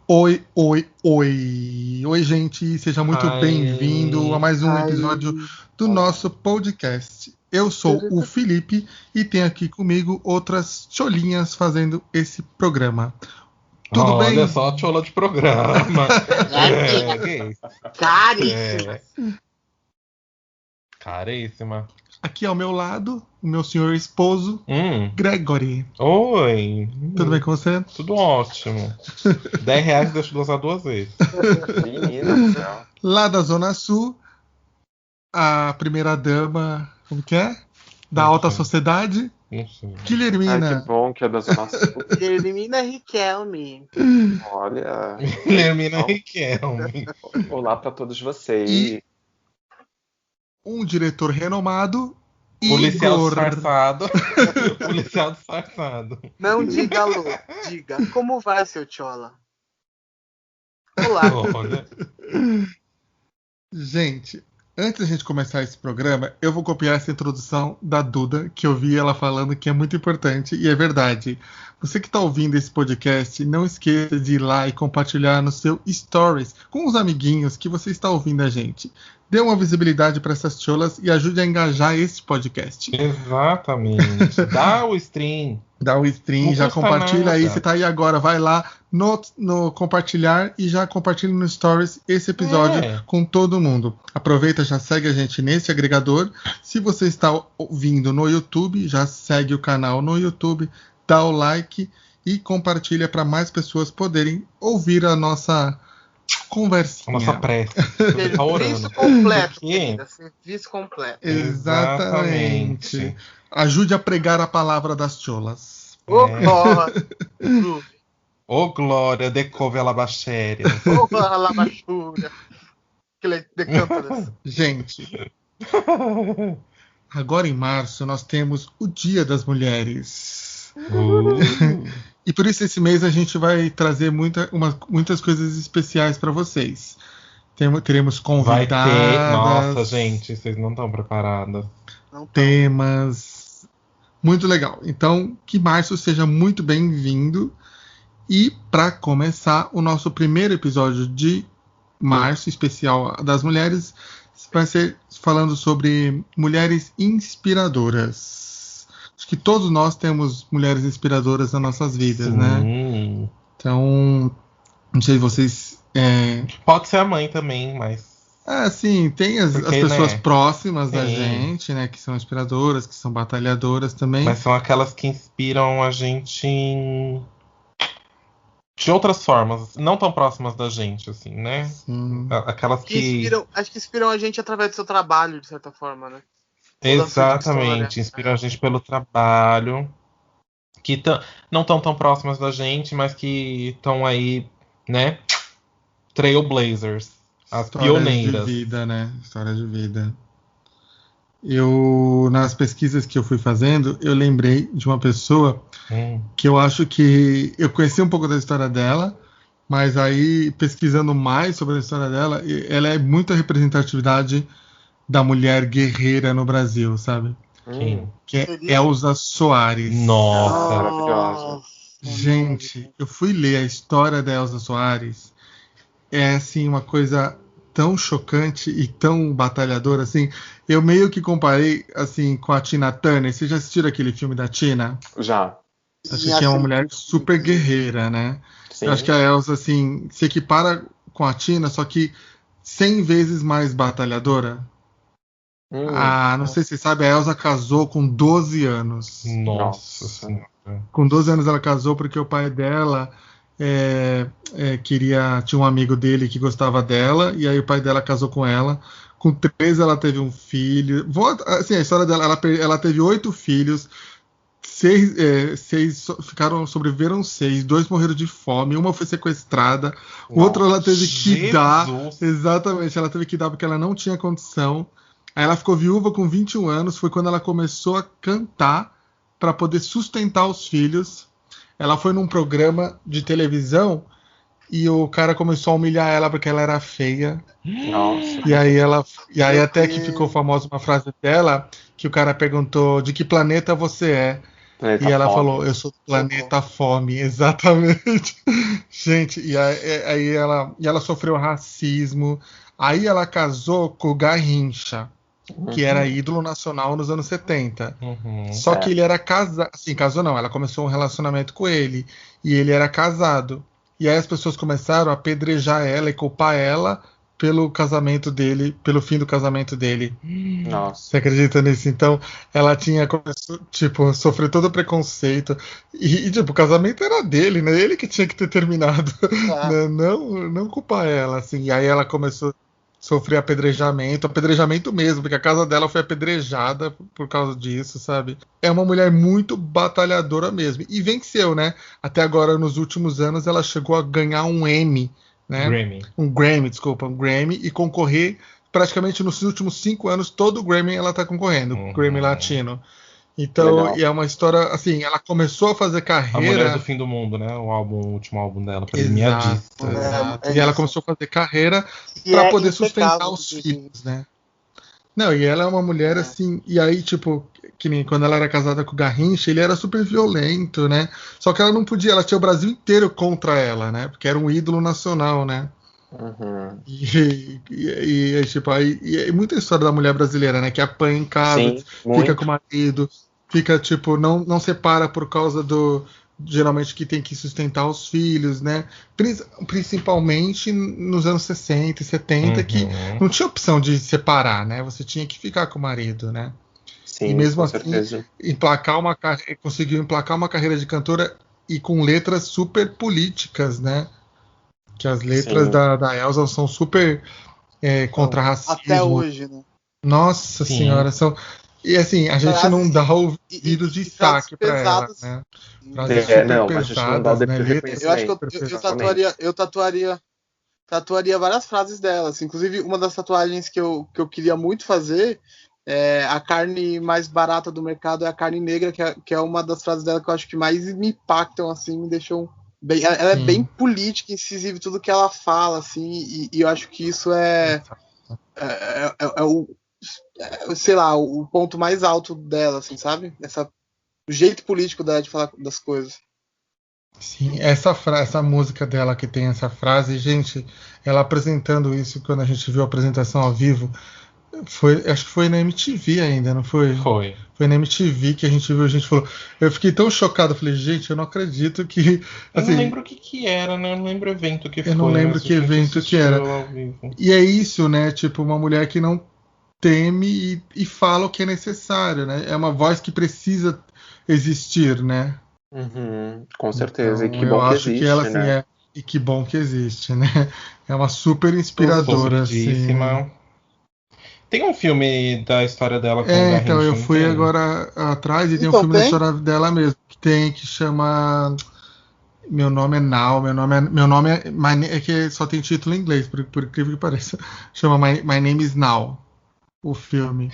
Oi, oi, oi. Oi, gente. Seja muito bem-vindo a mais um episódio do nosso podcast. Eu sou o Felipe e tenho aqui comigo outras cholinhas fazendo esse programa. Tudo bem? Olha só a chola de programa. Que isso? Caríssima. Caríssima. Aqui ao meu lado, o meu senhor esposo, Gregory. Oi. Tudo bem com você? Tudo ótimo. R$10 deixa eu usar 2 vezes. Menina do céu. Lá da Zona Sul, a primeira dama, como que é? Da alta sociedade, Não sei. Ai, Guilhermina. que bom que é da Zona Sul. Guilhermina Riquelme. Olha. Guilhermina Riquelme. Olá pra todos vocês. E um diretor renomado, Policial Igor. disfarçado. Policial disfarçado. Não diga alô, diga como vai, seu Tchola? Olá. Olha. Gente, antes da gente começar esse programa, eu vou copiar essa introdução da Duda, que eu vi ela falando que é muito importante, e é verdade. Você que está ouvindo esse podcast, não esqueça de ir lá e compartilhar no seu Stories com os amiguinhos que você está ouvindo a gente. Dê uma visibilidade para essas cholas e ajude a engajar esse podcast. Exatamente. Dá o stream. Dá o stream, Não já custa compartilha nada. aí, você tá aí agora, vai lá no compartilhar e já compartilha no Stories esse episódio com todo mundo. Aproveita, já segue a gente nesse agregador. Se você está ouvindo no YouTube, já segue o canal no YouTube, dá o like e compartilha para mais pessoas poderem ouvir a nossa conversinha. A nossa prece. Você tá orando. Serviço completo, Por quê? querida. Serviço completo. Exatamente. Ajude a pregar a palavra das cholas. Ô, glória. Ô glória, decove a labachéria. Ô, alabachura. Que ele decanta. Gente, agora em março nós temos o Dia das Mulheres. E por isso esse mês a gente vai trazer muitas coisas especiais para vocês. Teremos Vai convidadas, ter. Nossa, gente, vocês não estão preparadas. Não tá. temas. Muito legal. Então, que março seja muito bem-vindo. E para começar o nosso primeiro episódio de março, especial das mulheres, vai ser falando sobre mulheres inspiradoras. Acho que todos nós temos mulheres inspiradoras nas nossas vidas, né? Então, não sei se vocês... Pode ser a mãe também, mas. sim, tem as Porque, pessoas né? próximas da Sim. gente, né? Que são inspiradoras, que são batalhadoras também. Mas são aquelas que inspiram a gente de outras formas, não tão próximas da gente, assim, né? Sim. Aquelas que. Acho que inspiram a gente através do seu trabalho, de certa forma, né? Exatamente, história. inspiram a gente pelo trabalho. Que não estão tão próximas da gente, mas que estão aí, né? Trailblazers. As Histórias pioneiras. de vida, né? História de vida. Nas pesquisas que eu fui fazendo, eu lembrei de uma pessoa que eu acho que eu conheci um pouco da história dela, mas aí, pesquisando mais sobre a história dela, ela é muita representatividade da mulher guerreira no Brasil, sabe? Que é Elza Soares. Nossa. Maravilhosa. Gente, eu fui ler a história da Elza Soares. É, assim, uma coisa tão chocante e tão batalhadora, assim. Eu meio que comparei, assim, com a Tina Turner. Vocês já assistiram aquele filme da Tina? Já. Acho que é uma mulher super guerreira, né? Sim. Eu acho que a Elza, assim, se equipara com a Tina, só que 100 vezes mais batalhadora. Não sei se vocês sabem, a Elza casou com 12 anos. Nossa Senhora. Com 12 anos ela casou porque o pai dela tinha um amigo dele que gostava dela, e aí o pai dela casou com ela. Com 13 ela teve um filho. Assim, a história dela, ela teve 8 filhos, 6 sobreviveram 6, 2 morreram de fome, uma foi sequestrada, outra ela teve que dar. Exatamente, ela teve que dar porque ela não tinha condição. Aí ela ficou viúva com 21 anos, foi quando ela começou a cantar para poder sustentar os filhos. Ela foi num programa de televisão e o cara começou a humilhar ela porque ela era feia. Nossa. E aí até que ficou famosa uma frase dela, que o cara perguntou de que planeta você é. Planeta E ela Fome. falou, eu sou do planeta Fome, exatamente. Gente, e ela sofreu racismo. Aí ela casou com o Garrincha, que era ídolo nacional nos anos 70. Uhum. Só que É. ele era casado. Assim, casou não, ela começou um relacionamento com ele. E ele era casado. E aí as pessoas começaram a apedrejar ela e culpar ela pelo casamento dele, pelo fim do casamento dele. Nossa. Você acredita nisso? Então, ela tinha começou, tipo, sofreu todo o preconceito. Tipo, o casamento era dele, né? Ele que tinha que ter terminado. Tá. Né? Não culpar ela, assim. E aí ela começou a sofrer apedrejamento mesmo, porque a casa dela foi apedrejada por causa disso, sabe? É uma mulher muito batalhadora mesmo. E venceu, né? Até agora, nos últimos anos, ela chegou a ganhar um Emmy, né? Grammy. Um Grammy, e concorrer praticamente nos últimos 5 anos, todo o Grammy ela tá concorrendo, Grammy Latino. Então, Legal. e é uma história, assim, ela começou a fazer A Mulher carreira. do Fim do Mundo, né? O último álbum dela, Exato, premiadíssimo. exato. É E ela isso. começou a fazer carreira E para é poder sustentar impecável, os inclusive. filhos, né? Não, e ela é uma mulher É. assim, e aí, tipo, que nem quando ela era casada com o Garrincha, ele era super violento, né? Só que ela não podia, ela tinha o Brasil inteiro contra ela, né? Porque era um ídolo nacional, né? Uhum. Tipo, e muita história da mulher brasileira, né? Que apanha em casa, Sim, fica com muito. o marido, fica, tipo, não separa por causa do. Geralmente que tem que sustentar os filhos, né? Principalmente nos anos 60 e 70, que Uhum. não tinha opção de separar, né? Você tinha que ficar com o marido, né? E Sim, mesmo com assim, certeza. conseguiu emplacar uma carreira de cantora e com letras super políticas, né? Que as letras Sim. da Elsa são super contra Até racismo. hoje, né? Nossa Sim. senhora, são. E assim, a gente não Frases dá e ouvido frases destaque para ela, pesadas. né? Frases É, super não, a gente não dá o pesadas, né? devido Letras Eu acho que reconhecimento. super pesadas. tatuaria várias frases delas. Inclusive, uma das tatuagens que eu queria muito fazer é a carne mais barata do mercado é a carne negra, que é uma das frases dela que eu acho que mais me impactam, assim, me deixam bem. Ela é bem Sim. política, incisiva em tudo que ela fala, assim, e eu acho que isso é o, sei lá, o ponto mais alto dela, assim, sabe? O jeito político dela de falar das coisas. Sim, essa música dela que tem essa frase, gente, ela apresentando isso quando a gente viu a apresentação ao vivo, acho que foi na MTV ainda, não foi? Foi. Foi na MTV que a gente viu, a gente falou. Eu fiquei tão chocado, eu falei, gente, eu não acredito que. Eu não Assim, lembro o que era, né? Eu não lembro o evento que eu não foi, lembro mas a que gente evento que era. assistiu ao vivo. E é isso, né? Tipo, uma mulher que não teme e fala o que é necessário, né? É uma voz que precisa existir, né? Uhum, com certeza. E Então, que eu bom que acho que ela, existe, assim, né? e que bom que existe, né? É uma super Sou inspiradora, assim, né? sofridíssima. Tem um filme da história dela com o Então, eu Garrincha, não fui tem? agora atrás e tem um Então, filme da tem? história dela mesmo, que chama Meu Nome é Now, é que só tem título em inglês, por incrível que pareça. Chama My Name is Now, o filme.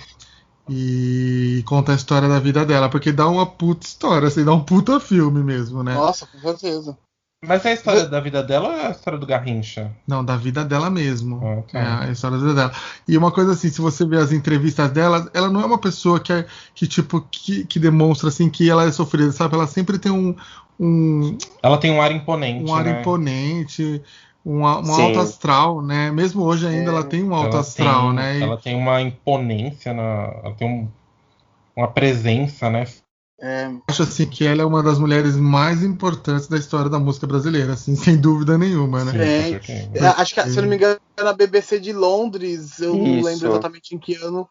E conta a história da vida dela, porque dá uma puta história, assim, dá um puta filme mesmo, né? Nossa, com certeza. Mas é a história da vida dela ou é a história do Garrincha? Não, da vida dela mesmo. Ah, É tá. a história da vida dela. E uma coisa assim, se você ver as entrevistas dela, ela não é uma pessoa que demonstra assim que ela é sofrida, sabe? Ela sempre tem um, Ela tem um ar um imponente, ar né? imponente, um alto Sim. astral, né? Mesmo hoje ainda ela É, tem um alto astral, né? Ela tem uma imponência, ela tem uma presença, né? Acho assim que ela é uma das mulheres mais importantes da história da música brasileira, assim, sem dúvida nenhuma, né? Sim, com tem. certeza. Acho que, se eu não me engano, na BBC de Londres, eu não lembro Isso. exatamente em que ano,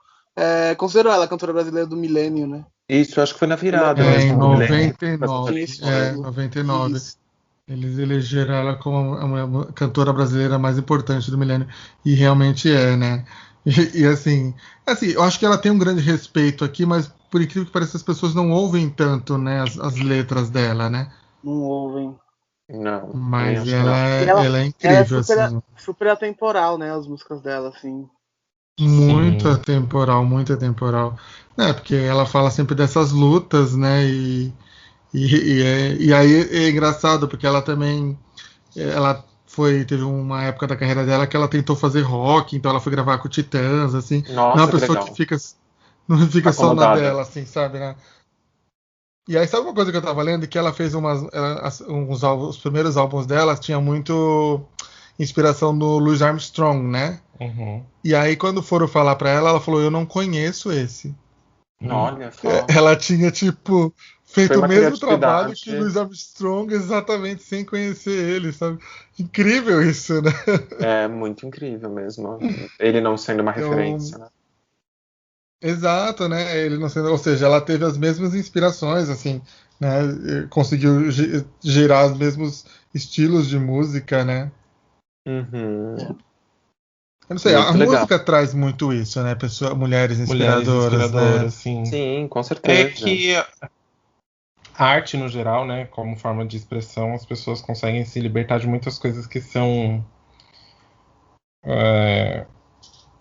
considerou ela a cantora brasileira do milênio, né? Isso, acho que foi na virada Pela Em mesmo do milênio. história. Com essa 99, história. 99. Isso. Eles elegeram ela como a cantora brasileira mais importante do milênio. E realmente é, né? E assim, eu acho que ela tem um grande respeito aqui, mas por incrível que pareça, as pessoas não ouvem tanto, né, as letras dela, né? Não ouvem. Não, também Mas acho que não. E ela, ela é ela é incrível, assim. super atemporal, né? As músicas dela, assim. Muito Sim. atemporal, muito atemporal. É, porque ela fala sempre dessas lutas, né? E aí é engraçado, porque ela também. Ela teve uma época da carreira dela que ela tentou fazer rock, então ela foi gravar com o Titãs, assim. Não é uma Nossa, que pessoa que legal. não fica só na Acomodada. dela, assim, sabe, né? E aí, sabe uma coisa que eu tava lendo? Que ela fez os primeiros álbuns dela tinha muito inspiração no Louis Armstrong, né? Uhum. E aí, quando foram falar pra ela, ela falou: eu não conheço esse. Olha só. Ela tinha, tipo, Foi feito o uma mesmo trabalho que criatividade. Louis Armstrong, exatamente sem conhecer ele, sabe? Incrível isso, né? É muito incrível mesmo. Ele não sendo uma Então, referência, né? exato, né? Ele não sendo, ou seja, ela teve as mesmas inspirações, assim, né? Conseguiu gerar os mesmos estilos de música, né? Uhum. Eu não sei, a Muito legal. música traz muito isso, né? Mulheres Mulheres inspiradoras, né? inspiradoras, sim. Sim, com É certeza. que a arte, no geral, né, como forma de expressão, as pessoas conseguem se libertar de muitas coisas que são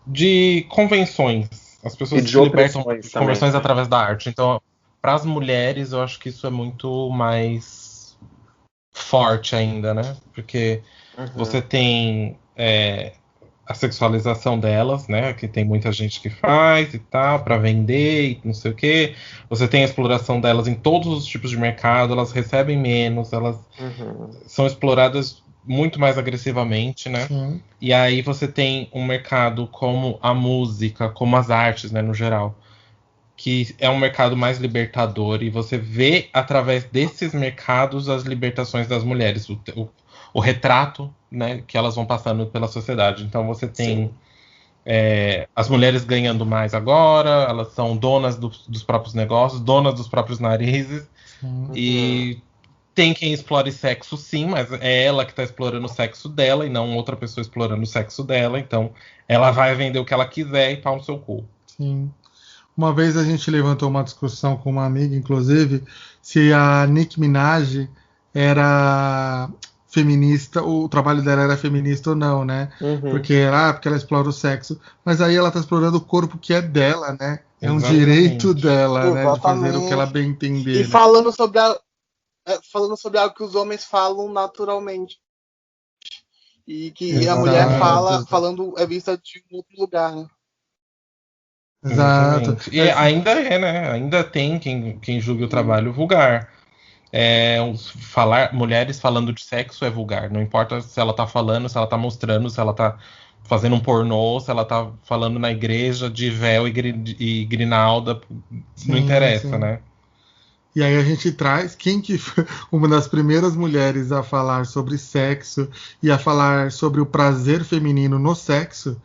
de convenções. As E pessoas de se libertam opressões de também, convenções né? através da arte. Então, para as mulheres, eu acho que isso é muito mais forte ainda, né? Porque você Uhum. tem a sexualização delas, né? Que tem muita gente que faz e tal, para vender e não sei o quê. Você tem a exploração delas em todos os tipos de mercado, elas recebem menos, elas Uhum. são exploradas muito mais agressivamente, né? Sim, E aí você tem um mercado como a música, como as artes, né, no geral, que é um mercado mais libertador e você vê através desses mercados as libertações das mulheres, o retrato, né, que elas vão passando pela sociedade. Então você tem Sim. as mulheres ganhando mais agora, elas são donas dos próprios negócios, donas dos próprios narizes sim. Uhum. e tem quem explore sexo, sim, mas é ela que tá explorando o sexo dela e não outra pessoa explorando o sexo dela. Então, ela vai vender o que ela quiser e pau no seu cu. Sim. Uma vez a gente levantou uma discussão com uma amiga, inclusive, se a Nicki Minaj era feminista, o trabalho dela era feminista ou não, né? Uhum. Porque ela explora o sexo, mas aí ela tá explorando o corpo que é dela, né? É um direito Exatamente. dela, né, de fazer o que ela Exatamente. bem E entender, né? falando sobre algo que os homens falam naturalmente. E que a mulher Exato, Exatamente. exato. falando é vista de um outro lugar, né? Exato. Exatamente. E ainda é, né? Ainda tem quem julgue o Sim. trabalho vulgar. Mulheres falando de sexo é vulgar. Não importa se ela tá falando, se ela tá mostrando, se ela tá fazendo um pornô, se ela tá falando na igreja de véu e grinalda. Não Sim, interessa, sim. né? E aí a gente traz quem que foi uma das primeiras mulheres a falar sobre sexo e a falar sobre o prazer feminino no sexo,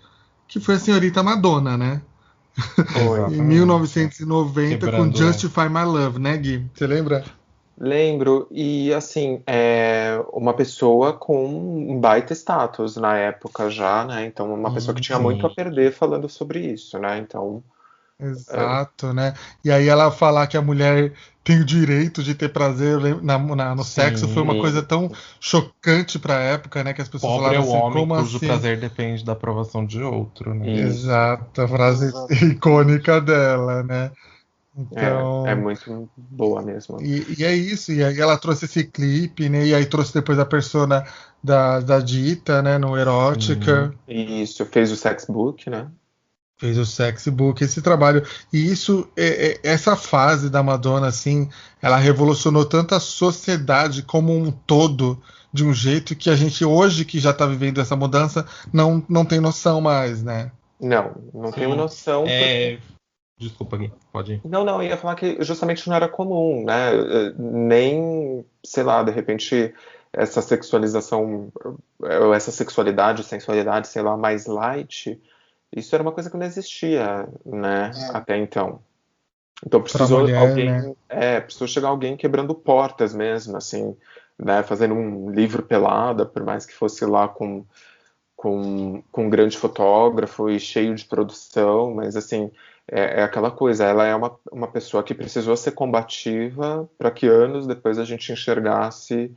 que foi a senhorita Madonna, né? Foi. Em Exatamente. 1990 com Quebrando. Justify My Love, né, Gui? Você lembra? Lembro, e assim, é uma pessoa com um baita status na época já, né? Então, uma pessoa que tinha muito a Sim. perder falando sobre isso, né? Então, Exato, né? E aí ela falar que a mulher tem o direito de ter prazer no sexo foi uma Sim. coisa tão isso. chocante para a época, né? Que as pessoas Pobre é falavam o assim, homem como cujo assim? prazer depende da aprovação de outro, né? Isso. Exato, a frase Exato. icônica dela, né? É Então, muito boa mesmo. e é isso, e aí ela trouxe esse clipe, né? E aí trouxe depois a persona da Dita, né? No Sim. Erótica, Isso, fez o Sex Book, né? fez o Sexy Book, esse trabalho. E isso, essa fase da Madonna, assim, ela revolucionou tanto a sociedade como um todo, de um jeito que a gente hoje, que já tá vivendo essa mudança, não tem noção mais, né? Não tenho Sim. noção porque. Desculpa, Gui. Pode ir. Não, eu ia falar que justamente não era comum, né? Nem, sei lá, de repente, essa sexualização, essa sexualidade, sensualidade, sei lá, mais light, isso era uma coisa que não existia, né? É. Até então. Então Pra precisou mulher, né? alguém, precisou chegar alguém quebrando portas mesmo, assim, né? Fazendo um livro pelada, por mais que fosse lá com um grande fotógrafo e cheio de produção, mas assim, é aquela coisa, ela é uma pessoa que precisou ser combativa para que anos depois a gente enxergasse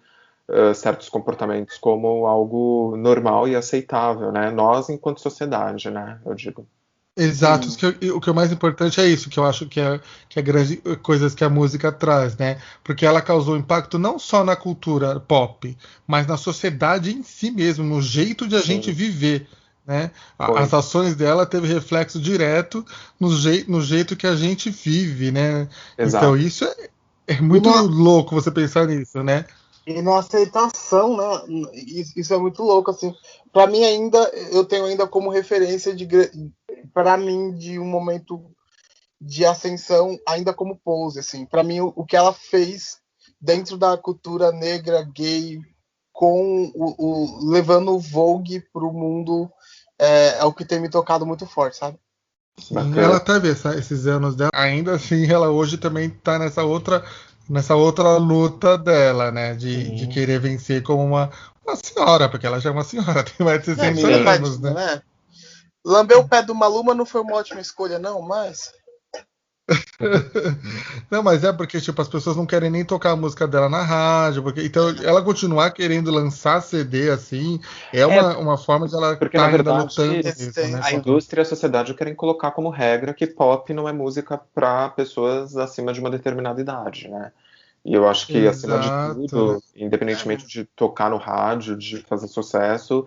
certos comportamentos como algo normal e aceitável, né? Nós enquanto sociedade, né? Eu digo. Exato, Sim. o que é mais importante é isso, que eu acho que é grande coisas que a música traz, né? Porque ela causou impacto não só na cultura pop, mas na sociedade em si mesmo, no jeito de a gente Sim, viver, né? As foi. ações dela teve reflexo direto no jeito que a gente vive, né? Então Exato. isso É muito louco você pensar nisso, né? E na aceitação, né? Isso é muito louco, assim. Para mim ainda, eu tenho ainda como referência para mim de um momento de ascensão ainda como Pose, assim. Para mim o que ela fez dentro da cultura negra, gay, com levando o Vogue pro mundo é o que tem me tocado muito forte, sabe? Sim, ela teve esses anos dela. Ainda assim, ela hoje também tá nessa outra luta dela, né? De querer vencer como uma senhora, porque ela já é uma senhora, tem mais de 60 anos, né? Lamber o pé do Maluma não foi uma ótima escolha, não, mas... Não, mas é porque tipo, as pessoas não querem nem tocar a música dela na rádio, então ela continuar querendo lançar CD assim, é uma forma de ela porque, estar na ainda verdade, lutando nisso, né? a indústria e a sociedade querem colocar como regra que pop não é música para pessoas acima de uma determinada idade, né? E eu acho que, acima de tudo, independentemente de tocar no rádio, de fazer sucesso,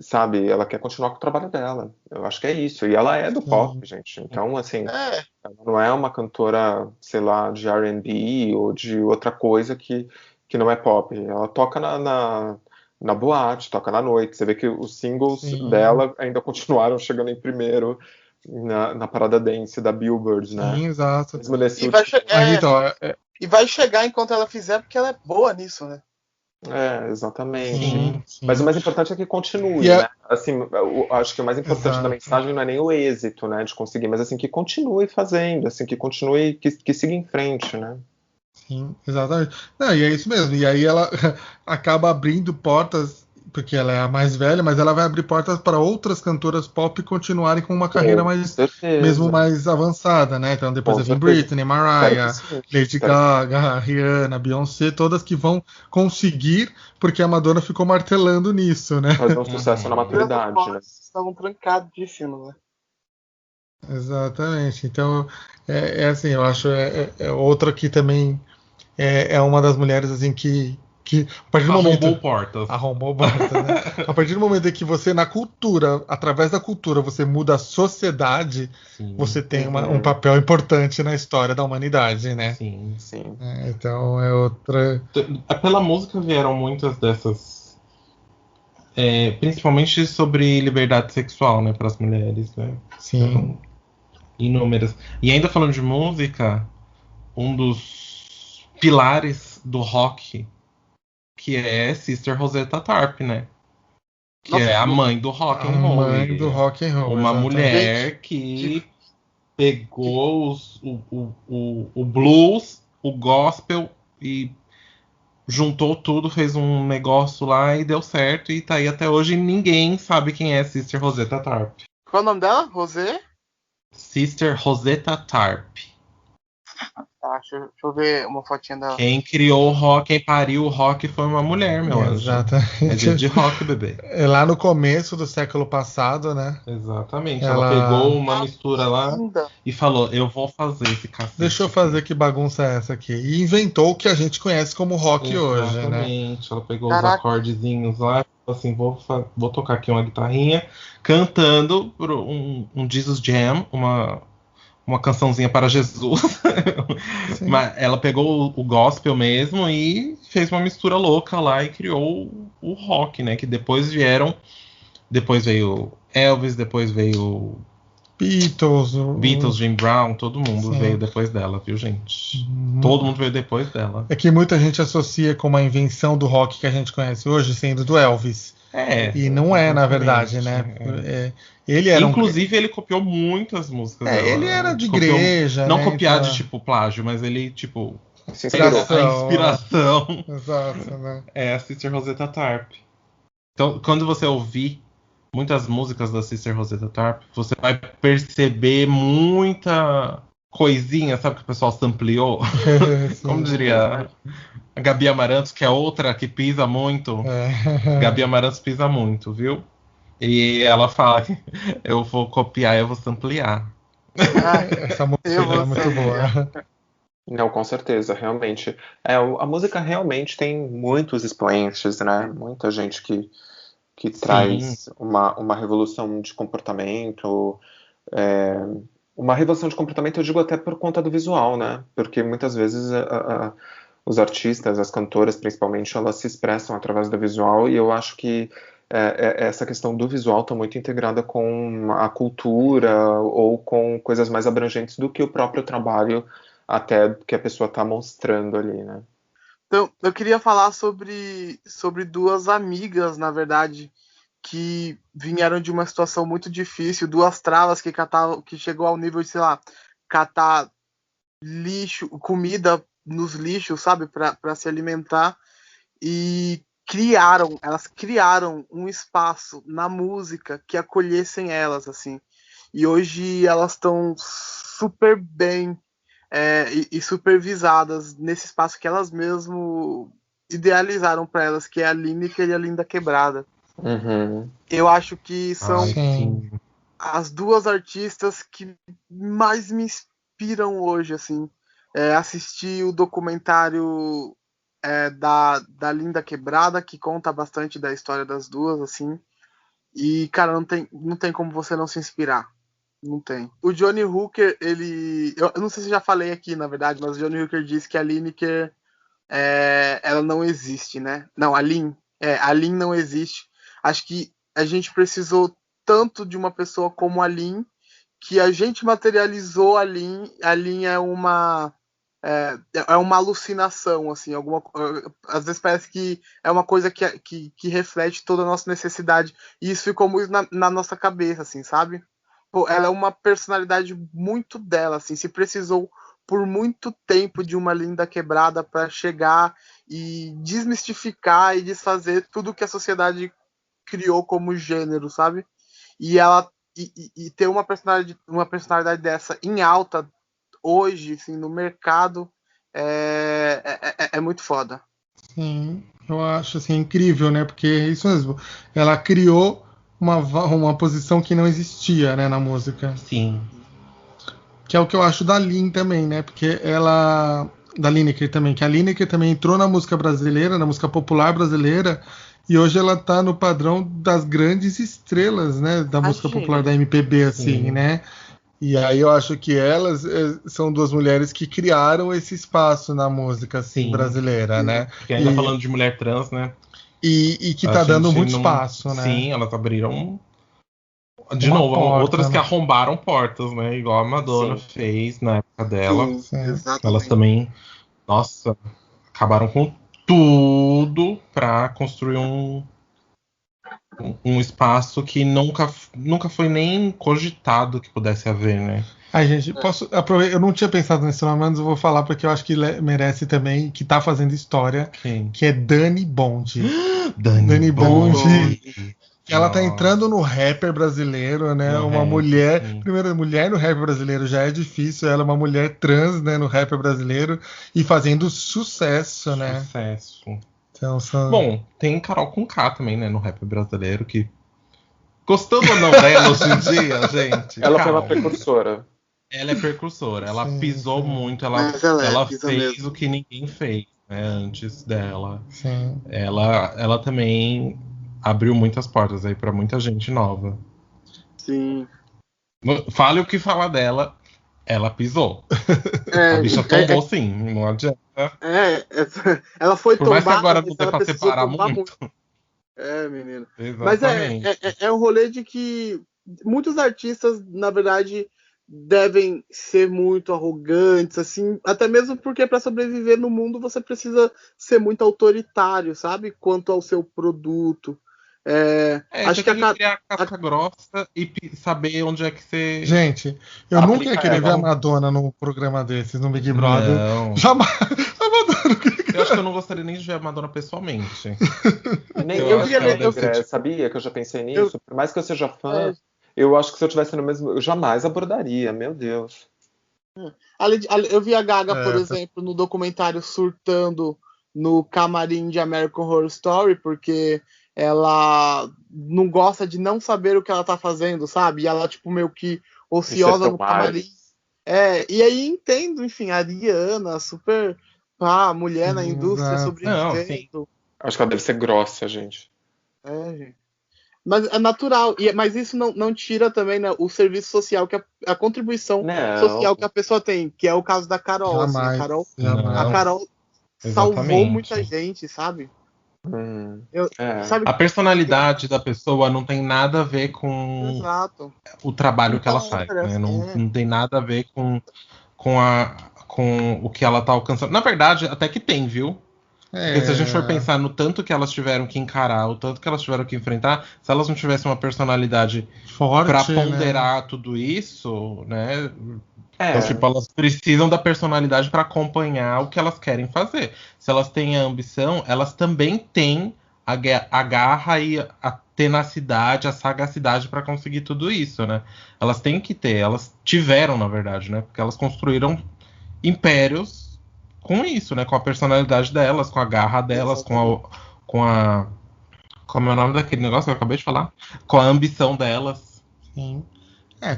sabe, ela quer continuar com o trabalho dela. Eu acho que é isso. E ela é do pop, gente. Então, assim, ela não é uma cantora, sei lá, de R&B ou de outra coisa que não é pop. Ela toca na boate, toca na noite. Você vê que os singles dela ainda continuaram chegando em primeiro na parada dance da Billboard, né? Sim, exato. Mesmo nesse E vai chegar enquanto ela fizer, porque ela é boa nisso, né? Exatamente. Sim. Mas o mais importante é que continue, né? Assim, eu acho que o mais importante da mensagem não é nem o êxito, né, de conseguir, mas assim, que continue fazendo, assim, que continue, que siga em frente, né? Sim, exatamente. Não, e é isso mesmo. E aí ela acaba abrindo portas, porque ela é a mais velha, mas ela vai abrir portas para outras cantoras pop continuarem com uma carreira mesmo mais avançada, né? Então depois vem Britney, Mariah, Lady Gaga, Rihanna, Beyoncé, todas que vão conseguir, porque a Madonna ficou martelando nisso, né? Fazer um sucesso na maturidade, né? Estavam trancadíssimos, né? Exatamente. Então, assim, eu acho outra que também é uma das mulheres assim que a partir do momento arrombou portas, né? A partir do momento em que você na cultura, através da cultura, você muda a sociedade, você tem um papel importante na história da humanidade, né? Sim. Então é outra. Pela música vieram muitas dessas, principalmente sobre liberdade sexual, né, para as mulheres, né? Sim. Então, inúmeras. E ainda falando de música, um dos pilares do rock, que é Sister Rosetta Tarp, né? Que é a mãe do rock and roll. A mãe do rock and roll. Uma mulher que pegou o blues, o gospel e juntou tudo, fez um negócio lá e deu certo. E tá aí até hoje e ninguém sabe quem é Sister Rosetta Tarp. Qual é o nome dela? Rosé? Sister Rosetta Tarp. Deixa eu ver uma fotinha dela. Quem criou o rock, quem pariu o rock foi uma mulher, meu anjo. Exatamente. É dia de rock, bebê. Lá no começo do século passado, né? Exatamente. Ela pegou uma mistura lá e falou, eu vou fazer esse cacete. Deixa eu fazer que bagunça é essa aqui. E inventou o que a gente conhece como rock hoje, né? Exatamente. Ela pegou os acordezinhos lá e falou assim, vou tocar aqui uma guitarrinha, cantando um Jesus Jam, uma cançãozinha para Jesus. Mas ela pegou o gospel mesmo e fez uma mistura louca lá e criou o rock, né? Que depois veio Elvis, depois veio Beatles, Jim Brown, todo mundo veio depois dela, viu, gente? Todo mundo veio depois dela. É que muita gente associa com uma invenção do rock que a gente conhece hoje sendo do Elvis. E não é, na verdade, né? Ele era Inclusive, ele copiou muitas músicas dela. Ele era de igreja, não né? copiar de, tipo, plágio, mas ele, tipo... A inspiração. Exato, né? É a Sister Rosetta Tarp. Então, quando você ouvir muitas músicas da Sister Rosetta Tarp, você vai perceber muita coisinha, sabe, que o pessoal sampleou? Como diria a Gabi Amarantos, que é outra que pisa muito. Gabi Amarantos pisa muito, viu? E ela fala que eu vou copiar, eu vou samplear. Essa música é muito boa. Não, com certeza, realmente. A música realmente tem muitos expoentes, né? Muita gente que traz uma revolução de comportamento, uma revolução de comportamento, eu digo até por conta do visual, né? Porque muitas vezes os artistas, as cantoras principalmente, elas se expressam através do visual, e eu acho que essa questão do visual está muito integrada com a cultura ou com coisas mais abrangentes do que o próprio trabalho até que a pessoa está mostrando ali, né? Então, eu queria falar sobre duas amigas, na verdade, que vieram de uma situação muito difícil, duas travas que chegou ao nível de, sei lá, catar lixo, comida nos lixos, sabe, para se alimentar, e elas criaram um espaço na música que acolhessem elas, assim. E hoje elas estão super bem e supervisadas nesse espaço que elas mesmo idealizaram para elas, que é a Lineker e a Linda Quebrada. Uhum. Eu acho que são as duas artistas que mais me inspiram hoje, assim. Assisti o documentário da Linda Quebrada, que conta bastante da história das duas, assim. E, cara, não tem como você não se inspirar. Não tem. O Johnny Hooker, eu não sei se eu já falei aqui, na verdade, mas o Johnny Hooker disse que a Lineker, ela não existe, né? Não, a Lin não existe. Acho que a gente precisou tanto de uma pessoa como a Lin, que a gente materializou a Lin. A Lin é uma alucinação, assim, às vezes parece que é uma coisa que reflete toda a nossa necessidade, e isso ficou muito na nossa cabeça, assim, sabe? Pô, ela é uma personalidade muito dela, assim, se precisou por muito tempo de uma Linda Quebrada para chegar e desmistificar e desfazer tudo que a sociedade criou como gênero, sabe? E ela e ter uma personalidade dessa em alta hoje, assim, no mercado, é muito foda. Sim, eu acho assim, incrível, né? Porque é isso mesmo. Ela criou uma posição que não existia, né, na música. Sim. Que é o que eu acho da Lin também, né? Porque ela. Da Lineker também, que a Lineker também entrou na música brasileira, na música popular brasileira, e hoje ela tá no padrão das grandes estrelas, né? Da música popular da MPB, assim, né? E aí eu acho que elas são duas mulheres que criaram esse espaço na música, assim, brasileira, né? Porque ainda falando de mulher trans, né? E que tá dando muito espaço, né? Sim, elas abriram. De novo, porta, outras que arrombaram portas, né? Igual a Madonna fez na época dela. Sim, elas também, nossa, acabaram com tudo pra construir um espaço que nunca foi nem cogitado que pudesse haver, né? Ai, gente, posso aproveitar? Eu não tinha pensado nesse nome, mas eu vou falar porque eu acho que merece também, que tá fazendo história, que é Dani Bond. Dani Bond. Que ela tá entrando no rapper brasileiro, né? Uma mulher. Sim. Primeiro, mulher no rapper brasileiro já é difícil. Ela é uma mulher trans, né, no rapper brasileiro e fazendo sucesso, né? Sucesso. Então, Bom, tem Carol Conká também, né, no rapper brasileiro, que. Gostando ou não dela hoje em dia, gente? Ela foi uma precursora. Ela é precursora. Ela pisou muito. Ela fez mesmo o que ninguém fez, né, antes dela. Sim. Ela também abriu muitas portas aí pra muita gente nova. Sim. Fale o que falar dela, ela pisou. A bicha tombou sim, não adianta. Ela foi tombada. Por mais que agora não dê pra separar muito. Menino. Exatamente. Mas é um rolê de que muitos artistas, na verdade, devem ser muito arrogantes, assim, até mesmo porque para sobreviver no mundo você precisa ser muito autoritário, sabe? Quanto ao seu produto. Acho que tem que criar casca grossa e saber onde é que você. Gente, eu nunca ia querer ver a Madonna num programa desses, no Big Brother. Não. Jamais. A Madonna. Eu acho que eu não gostaria nem de ver a Madonna pessoalmente. Sabia que eu já pensei nisso? Por mais que eu seja fã, eu acho que se eu tivesse no mesmo. Eu jamais abordaria, meu Deus. Eu vi a Gaga, por exemplo, no documentário surtando no camarim de American Horror Story, porque ela não gosta de não saber o que ela tá fazendo, sabe? E ela, tipo, meio que ociosa no camarim. E aí entendo, enfim, a Ariana, super mulher na indústria sobrevivendo. Acho que ela deve ser grossa, gente. Gente. Mas é natural, mas isso não tira também, né, o serviço social, a contribuição social que a pessoa tem, que é o caso da Carol. Jamais, assim, a Carol salvou exatamente. muita gente, sabe? A personalidade da pessoa não tem nada a ver com Exato. o trabalho que ela faz, né? Não tem nada a ver com o que ela tá alcançando. Na verdade, até que tem, viu? Porque se a gente for pensar no tanto que elas tiveram que encarar, o tanto que elas tiveram que enfrentar, se elas não tivessem uma personalidade forte pra ponderar tudo isso, né? Então, tipo, elas precisam da personalidade pra acompanhar o que elas querem fazer. Se elas têm a ambição, elas também têm a garra e a tenacidade, a sagacidade pra conseguir tudo isso, né? Elas têm que ter, elas tiveram, na verdade, né? Porque elas construíram impérios com isso, né? Com a personalidade delas, com a garra delas, com a... Como é o nome daquele negócio que eu acabei de falar? Com a ambição delas. Sim.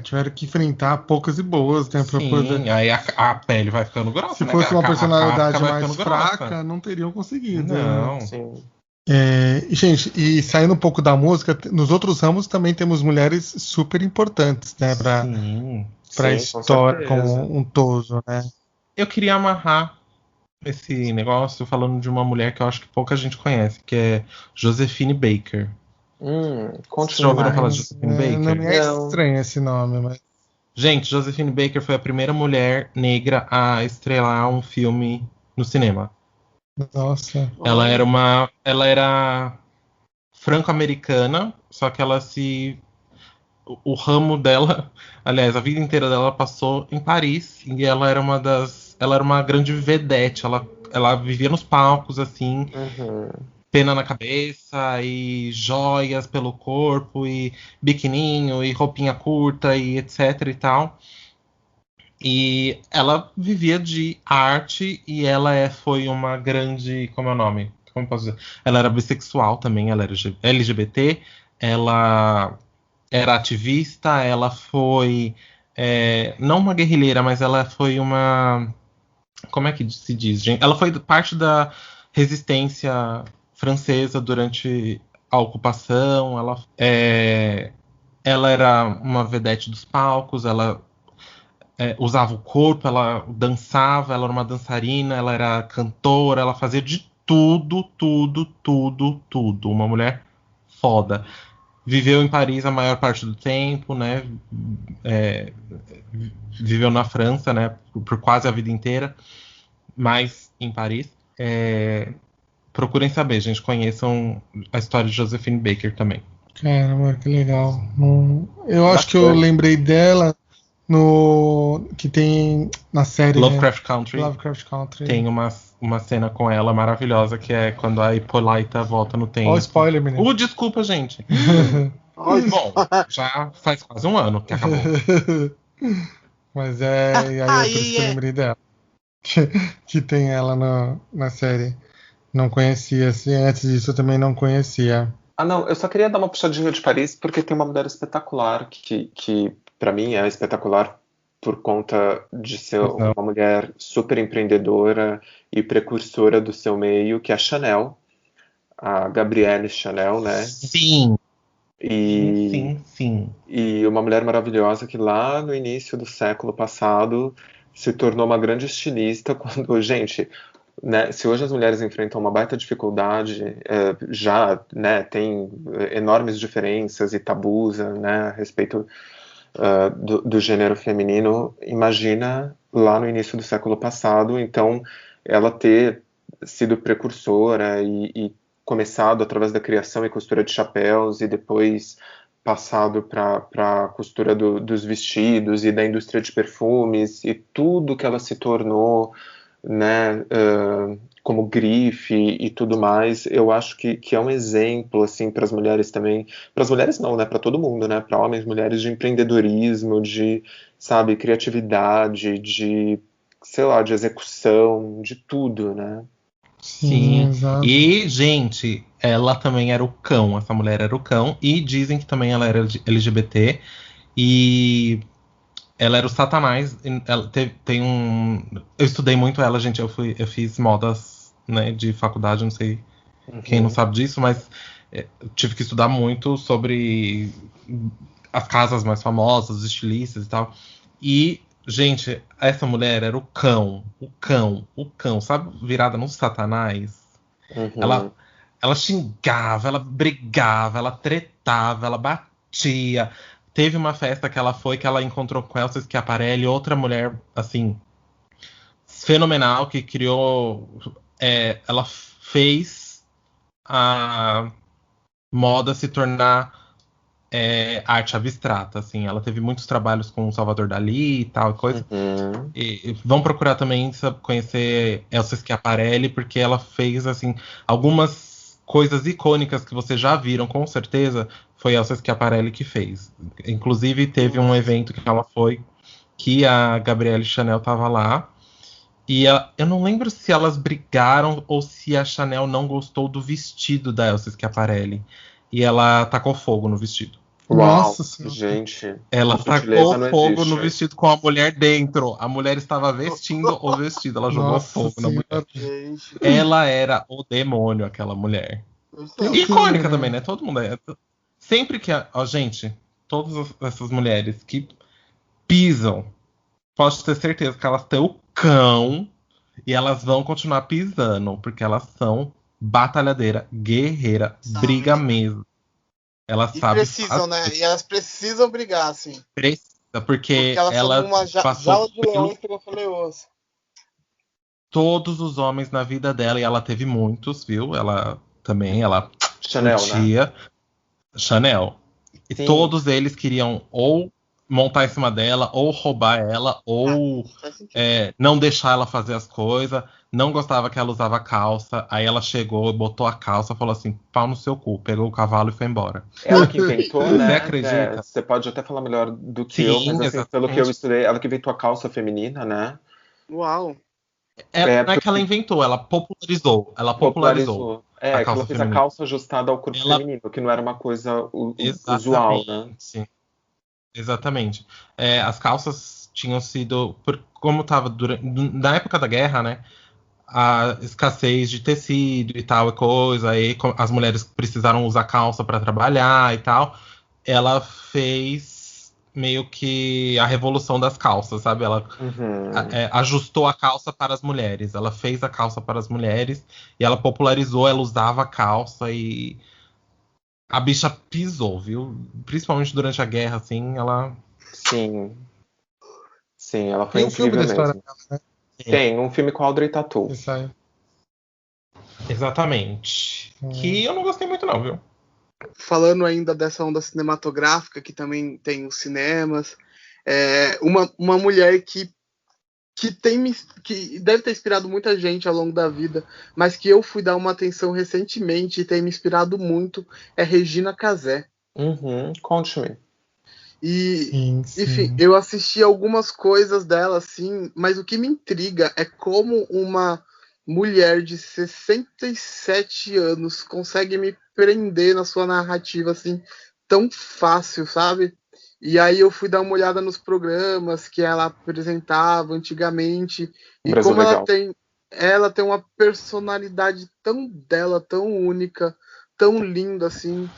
Tiveram que enfrentar poucas e boas, né? Pra poder... aí a pele vai ficando grossa, Se né? fosse uma personalidade mais mais fraca, não teriam conseguido. Não. Né? Sim. Gente, e saindo um pouco da música, nos outros ramos também temos mulheres super importantes, né? Pra história como um todo, né? Eu queria amarrar esse negócio falando de uma mulher que eu acho que pouca gente conhece, que é Josephine Baker. Vocês já ouviram falar de Josephine Baker? Não é estranho esse nome, mas... Gente, Josephine Baker foi a primeira mulher negra a estrelar um filme no cinema. Nossa. Ela era franco-americana, só que o ramo dela, aliás, a vida inteira dela passou em Paris, e ela era uma grande vedete, ela vivia nos palcos, assim, pena na cabeça, e joias pelo corpo, e biquininho, e roupinha curta, e etc e tal. E ela vivia de arte, e ela foi uma grande, como é o nome? Como posso dizer? Ela era bissexual também, ela era LGBT, ela era ativista, ela foi não uma guerrilheira, mas ela foi uma... Como é que se diz, gente? Ela foi parte da resistência francesa durante a ocupação. Ela era uma vedete dos palcos, ela usava o corpo, ela dançava, ela era uma dançarina, ela era cantora, ela fazia de tudo, tudo, tudo, tudo. Uma mulher foda. Viveu em Paris a maior parte do tempo, né? Viveu na França, né? Por quase a vida inteira, mas em Paris. Procurem saber, gente. Conheçam a história de Josephine Baker também. Caramba, que legal. Eu acho que eu lembrei dela que tem na série Lovecraft Country. Lovecraft Country. Tem uma cena com ela maravilhosa, que é quando a Hippolyta volta no tempo. Ó, spoiler, menino. Desculpa, gente. Bom, já faz quase um ano que acabou. Mas aí por isso que eu lembrei dela. Que tem ela na série. Não conhecia, assim, antes disso eu também não conhecia. Não, eu só queria dar uma puxadinha de Paris, porque tem uma mulher espetacular, que para mim é espetacular por conta de ser uma mulher super empreendedora e precursora do seu meio, que é a Chanel, a Gabrielle Chanel, né? Sim. Sim. E uma mulher maravilhosa que lá no início do século passado se tornou uma grande estilista quando, gente, né, se hoje as mulheres enfrentam uma baita dificuldade, já, né, tem enormes diferenças e tabus, né, a respeito do gênero feminino, imagina lá no início do século passado. Então ela ter sido precursora e começado através da criação e costura de chapéus e depois passado para a costura dos vestidos e da indústria de perfumes e tudo que ela se tornou, né, como grife e tudo mais, eu acho que é um exemplo assim para as mulheres também, para as mulheres não, né, para todo mundo, né, para homens, mulheres, de empreendedorismo, de, sabe, criatividade, de, sei lá, de execução, de tudo, né? Sim. E, gente, ela também era o cão, essa mulher era o cão, e dizem que também ela era LGBT, e ela era o Satanás. Ela tem eu estudei muito ela, gente, eu fiz modas, né, de faculdade, não sei quem não sabe disso, mas Eu tive que estudar muito sobre as casas mais famosas, os estilistas e tal. E, gente, essa mulher era o cão, sabe? Virada no Satanás. Uhum. Ela xingava, ela brigava, ela tretava, ela batia. Teve uma festa que ela foi, que ela encontrou com Elsa Schiaparelli, outra mulher, assim, fenomenal, que criou... ela fez a moda se tornar arte abstrata, assim. Ela teve muitos trabalhos com o Salvador Dalí e tal, coisa. Uhum. E vão procurar também conhecer Elsa Schiaparelli, porque ela fez, assim, algumas coisas icônicas que vocês já viram, com certeza, foi Elsa Schiaparelli que fez. Inclusive, teve um evento que ela foi, que a Gabrielle Chanel tava lá, e eu não lembro se elas brigaram ou se a Chanel não gostou do vestido da Elsa Schiaparelli. E ela tacou fogo no vestido. Uau, Nossa Senhora. gente. Ela Sutileza tacou não fogo existe. no vestido com a mulher dentro. A mulher estava vestindo o vestido. Ela jogou Nossa fogo na mulher. Senhora. Gente, Ela era o demônio, aquela mulher. eu Quem sei. E icônica que- também, né? Todo mundo é. Sempre que. Ó, gente, todas essas mulheres que pisam, pode ter certeza que elas têm o cão e elas vão continuar pisando, porque elas são batalhadeira, guerreira, briga mesmo. Elas E sabem precisam, né? fazer. E elas precisam brigar, assim. Precisa, Porque porque elas são ela uma passou jaula de pelo leões pegou leoas. todos os homens na vida dela, e ela teve muitos, viu? Ela também, ela Chanel, né? curtia Chanel. E Sim. todos eles queriam ou montar em cima dela, ou roubar ela, ou Faz sentido. não deixar ela fazer as coisas. Não gostava que ela usava calça. Aí ela chegou, botou a calça, falou assim: pau no seu cu. Pegou o cavalo e foi embora. Ela que inventou, Você né? acredita? Você pode até falar melhor do que Sim, eu, mas assim, pelo que eu exatamente. estudei, ela que inventou a calça feminina, né? Uau. Não é que ela inventou, ela popularizou. Ela popularizou Popularizou. a Que calça ela fez a feminina. calça ajustada ao corpo Ela feminino, que não era uma coisa usual, né? Exatamente. Exatamente. As calças tinham sido. Como estava na época da guerra, né? A escassez de tecido e tal, e coisa, aí as mulheres precisaram usar calça para trabalhar e tal. Ela fez meio que a revolução das calças, sabe? Ela Uhum. ajustou a calça para as mulheres. Ela fez a calça para as mulheres e ela popularizou, ela usava a calça e a bicha pisou, viu? Principalmente durante a guerra, assim, ela. Sim. Sim, ela foi Tem um filme incrível da história mesmo. dela, né? Tem um filme com Audrey Tautou. Que saiu. Exatamente. Que eu não gostei muito, não, viu? Falando ainda dessa onda cinematográfica, que também tem os cinemas, uma mulher que deve ter inspirado muita gente ao longo da vida, mas que eu fui dar uma atenção recentemente e tem me inspirado muito, é Regina Casé. Uhum. Conte-me. E, Sim, enfim, sim. eu assisti algumas coisas dela, assim, mas o que me intriga é como uma mulher de 67 anos consegue me prender na sua narrativa, assim, tão fácil, sabe? E aí eu fui dar uma olhada nos programas que ela apresentava antigamente, Um e Brasil como legal. ela tem uma personalidade tão dela, tão única, tão linda, assim.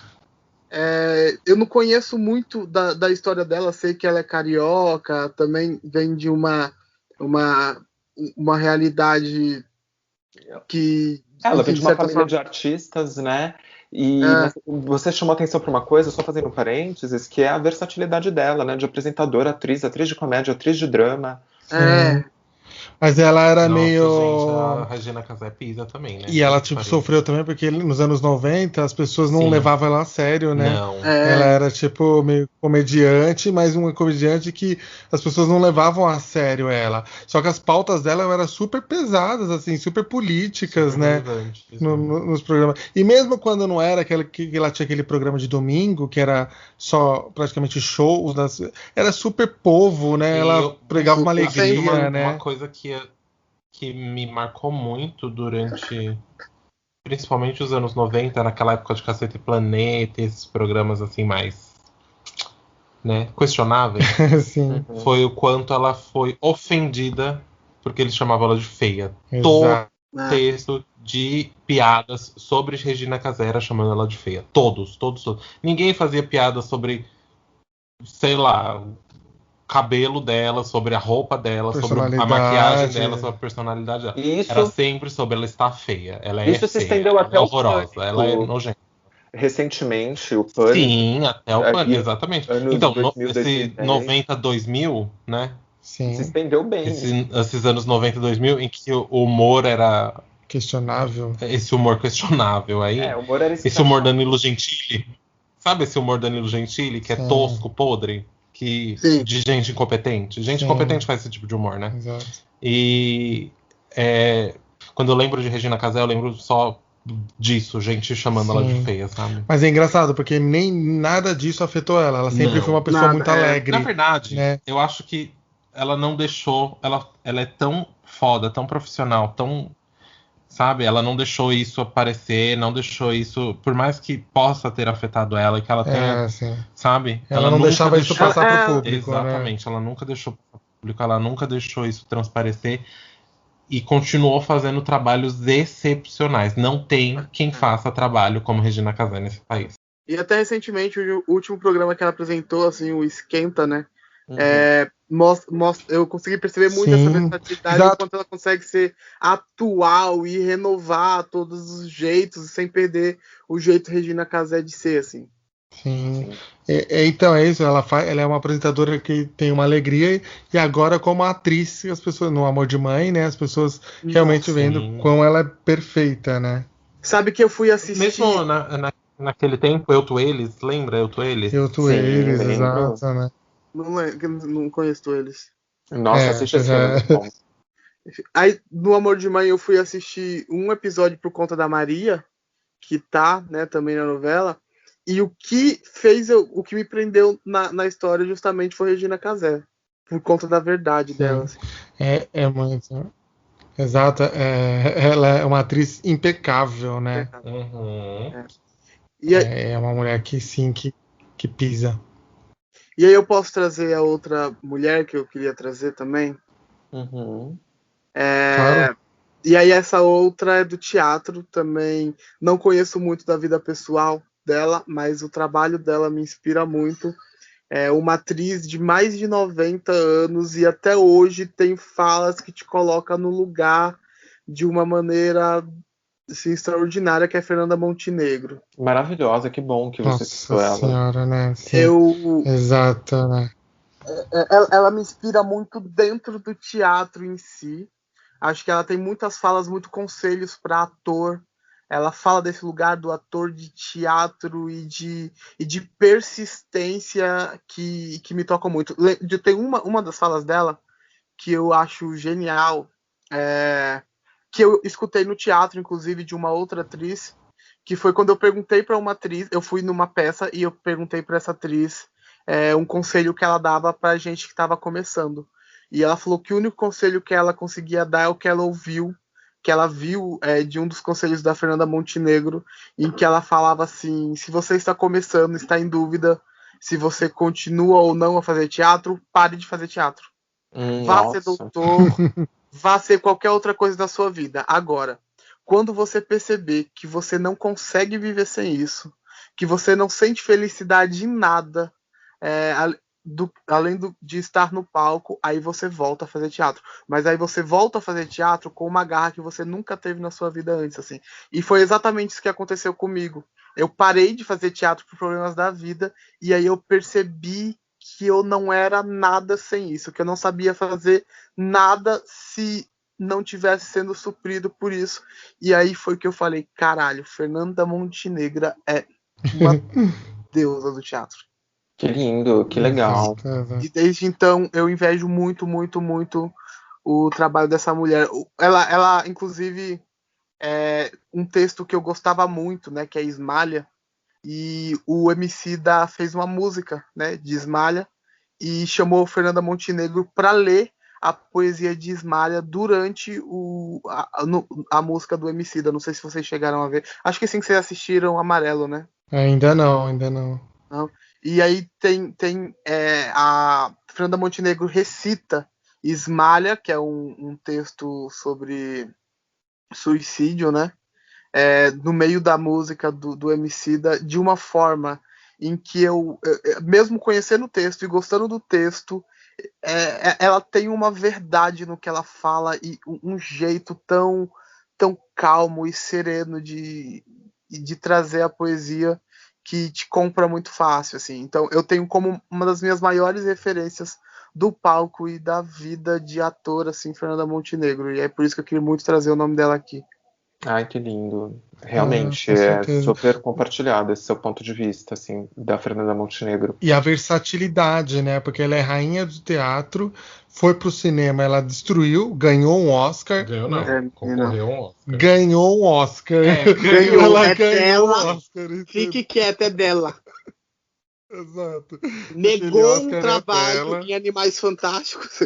Eu não conheço muito da história dela, sei que ela é carioca, também vem de uma realidade que, Ela vem enfim, de de uma certa família forma. de artistas, né? Mas É, você chamou atenção para uma coisa, só fazendo um parênteses, que é a versatilidade dela, né? De apresentadora, atriz de comédia, atriz de drama. Sim. Mas ela era Nossa, gente, meio. a Regina Casé pisa também, né? E ela, Puta que tipo, pariu. sofreu também porque nos anos 90 as pessoas não Sim. levavam ela a sério, né? Não. Ela era, tipo, meio comediante, mas uma comediante que as pessoas não levavam a sério ela. Só que as pautas dela eram super pesadas, assim, super políticas, Super né? relevante. Nos programas. E mesmo quando não era aquela que ela tinha aquele programa de domingo, que era só praticamente shows, era super povo, né? Ela pregava uma alegria, Uma né? coisa que me marcou muito durante, principalmente os anos 90, naquela época de Cacete e Planeta, esses programas assim mais, né, questionáveis, Sim, Uhum. foi o quanto ela foi ofendida porque eles chamavam ela de feia. exato. texto de piadas sobre Regina Casé, chamando ela de feia. Todos. Ninguém fazia piada sobre, sei lá, o cabelo dela, sobre a roupa dela, sobre a maquiagem dela, sobre a personalidade dela. Era sempre sobre ela estar feia. Ela é Isso se feia, estendeu ela até é o horrorosa, Pânico. ela é nojenta. Recentemente, o Pânico. Sim, até o Pânico, exatamente. Anos Então, 2000, esse 2010, 90, 2000, né? Sim. se estendeu bem. Esses anos 90, 2000, em que o humor era questionável. Esse humor questionável aí. O humor era esse humor Danilo Gentili. Sabe esse humor Danilo Gentili, que é tosco, podre? De gente incompetente. Gente incompetente faz esse tipo de humor, né? Exato. E quando eu lembro de Regina Casé, eu lembro só disso, gente chamando ela de feia, sabe? Mas é engraçado, porque nem nada disso afetou ela. Ela sempre foi uma pessoa muito alegre. Na verdade, né? Eu acho que ela não deixou. Ela é tão foda, tão profissional, tão. Sabe? Ela não deixou isso aparecer, não deixou isso. Por mais que possa ter afetado ela, que ela tenha. Sabe? Ela não deixava isso passar pro público. Exatamente, ela nunca deixou passar pro público, ela nunca deixou isso transparecer. E continuou fazendo trabalhos excepcionais. Não tem quem faça trabalho como Regina Casé nesse país. E até recentemente, o último programa que ela apresentou, assim, o Esquenta, né? Eu consegui perceber muito essa versatilidade, o quanto ela consegue ser atual e renovar todos os jeitos, sem perder o jeito Regina Casé de ser, assim. Sim. Então é isso, ela é uma apresentadora que tem uma alegria, e agora como atriz, as pessoas, no Amor de Mãe, né, as pessoas realmente vendo quão ela é perfeita, né? Sabe que eu fui assistir... Mesmo naquele tempo, Eu, Tu, Eles, lembra Eu, Tu, Eles? Eu, Tu, Eles, exato, né? Não conheço eles. Nossa, assiste esse filme, é muito bom. Aí, no Amor de Mãe, eu fui assistir um episódio por conta da Maria, que tá, né, também na novela. E o que me prendeu na história justamente foi Regina Casé, por conta da verdade dela. Assim. É muito. Exato, ela é uma atriz impecável, né? É uma mulher que sim, que pisa. E aí eu posso trazer a outra mulher que eu queria trazer também? Claro. E aí essa outra é do teatro também. Não conheço muito da vida pessoal dela, mas o trabalho dela me inspira muito. É uma atriz de mais de 90 anos e até hoje tem falas que te coloca no lugar de uma maneira assim, extraordinária, que é a Fernanda Montenegro. Maravilhosa, que bom que você citou ela. Nossa senhora, né? Sim. Exato, né? Ela me inspira muito dentro do teatro em si. Acho que ela tem muitas falas, muito conselhos para ator. Ela fala desse lugar do ator de teatro e de persistência que me toca muito. Tem uma das falas dela que eu acho genial, que eu escutei no teatro, inclusive, de uma outra atriz, que foi quando eu perguntei para uma atriz, eu fui numa peça e eu perguntei para essa atriz um conselho que ela dava para gente que estava começando. E ela falou que o único conselho que ela conseguia dar é o que ela ouviu, que ela viu de um dos conselhos da Fernanda Montenegro, em que ela falava assim: se você está começando, está em dúvida se você continua ou não a fazer teatro, pare de fazer teatro. Vá ser doutor, vá ser qualquer outra coisa da sua vida. Agora, quando você perceber que você não consegue viver sem isso, que você não sente felicidade em nada, além de estar no palco, aí você volta a fazer teatro. Mas aí você volta a fazer teatro com uma garra que você nunca teve na sua vida antes, assim. E foi exatamente isso que aconteceu comigo. Eu parei de fazer teatro por problemas da vida, e aí eu percebi que eu não era nada sem isso, que eu não sabia fazer nada se não tivesse sendo suprido por isso. E aí foi que eu falei, caralho, Fernanda Montenegro é uma deusa do teatro. Que lindo, que legal. E desde então eu invejo muito, muito, muito o trabalho dessa mulher. Ela inclusive, um texto que eu gostava muito, né, que é Esmalha, e o Emicida fez uma música, né, de Esmalha, e chamou Fernanda Montenegro para ler a poesia de Esmalha durante a música do Emicida. Não sei se vocês chegaram a ver. Acho que sim, que vocês assistiram Amarelo, né? Ainda não. Não. E aí tem a Fernanda Montenegro recita Esmalha, que é um texto sobre suicídio, né? No meio da música do Emicida, de uma forma em que eu mesmo conhecendo o texto e gostando do texto, ela tem uma verdade no que ela fala e um jeito tão calmo e sereno de trazer a poesia que te compra muito fácil, assim. Então eu tenho como uma das minhas maiores referências do palco e da vida de ator, assim, Fernanda Montenegro, e é por isso que eu queria muito trazer o nome dela aqui. Ai, que lindo. Realmente, com certeza. super compartilhado esse seu ponto de vista, assim, da Fernanda Montenegro. E a versatilidade, né? Porque ela é rainha do teatro, foi pro cinema, ela destruiu, ganhou um Oscar. Ganhou não, concorreu um Oscar. Ganhou um Oscar. Ganhou, ela ganhou um Oscar. Fique quieta, é dela. Exato. Negou um trabalho em Animais Fantásticos.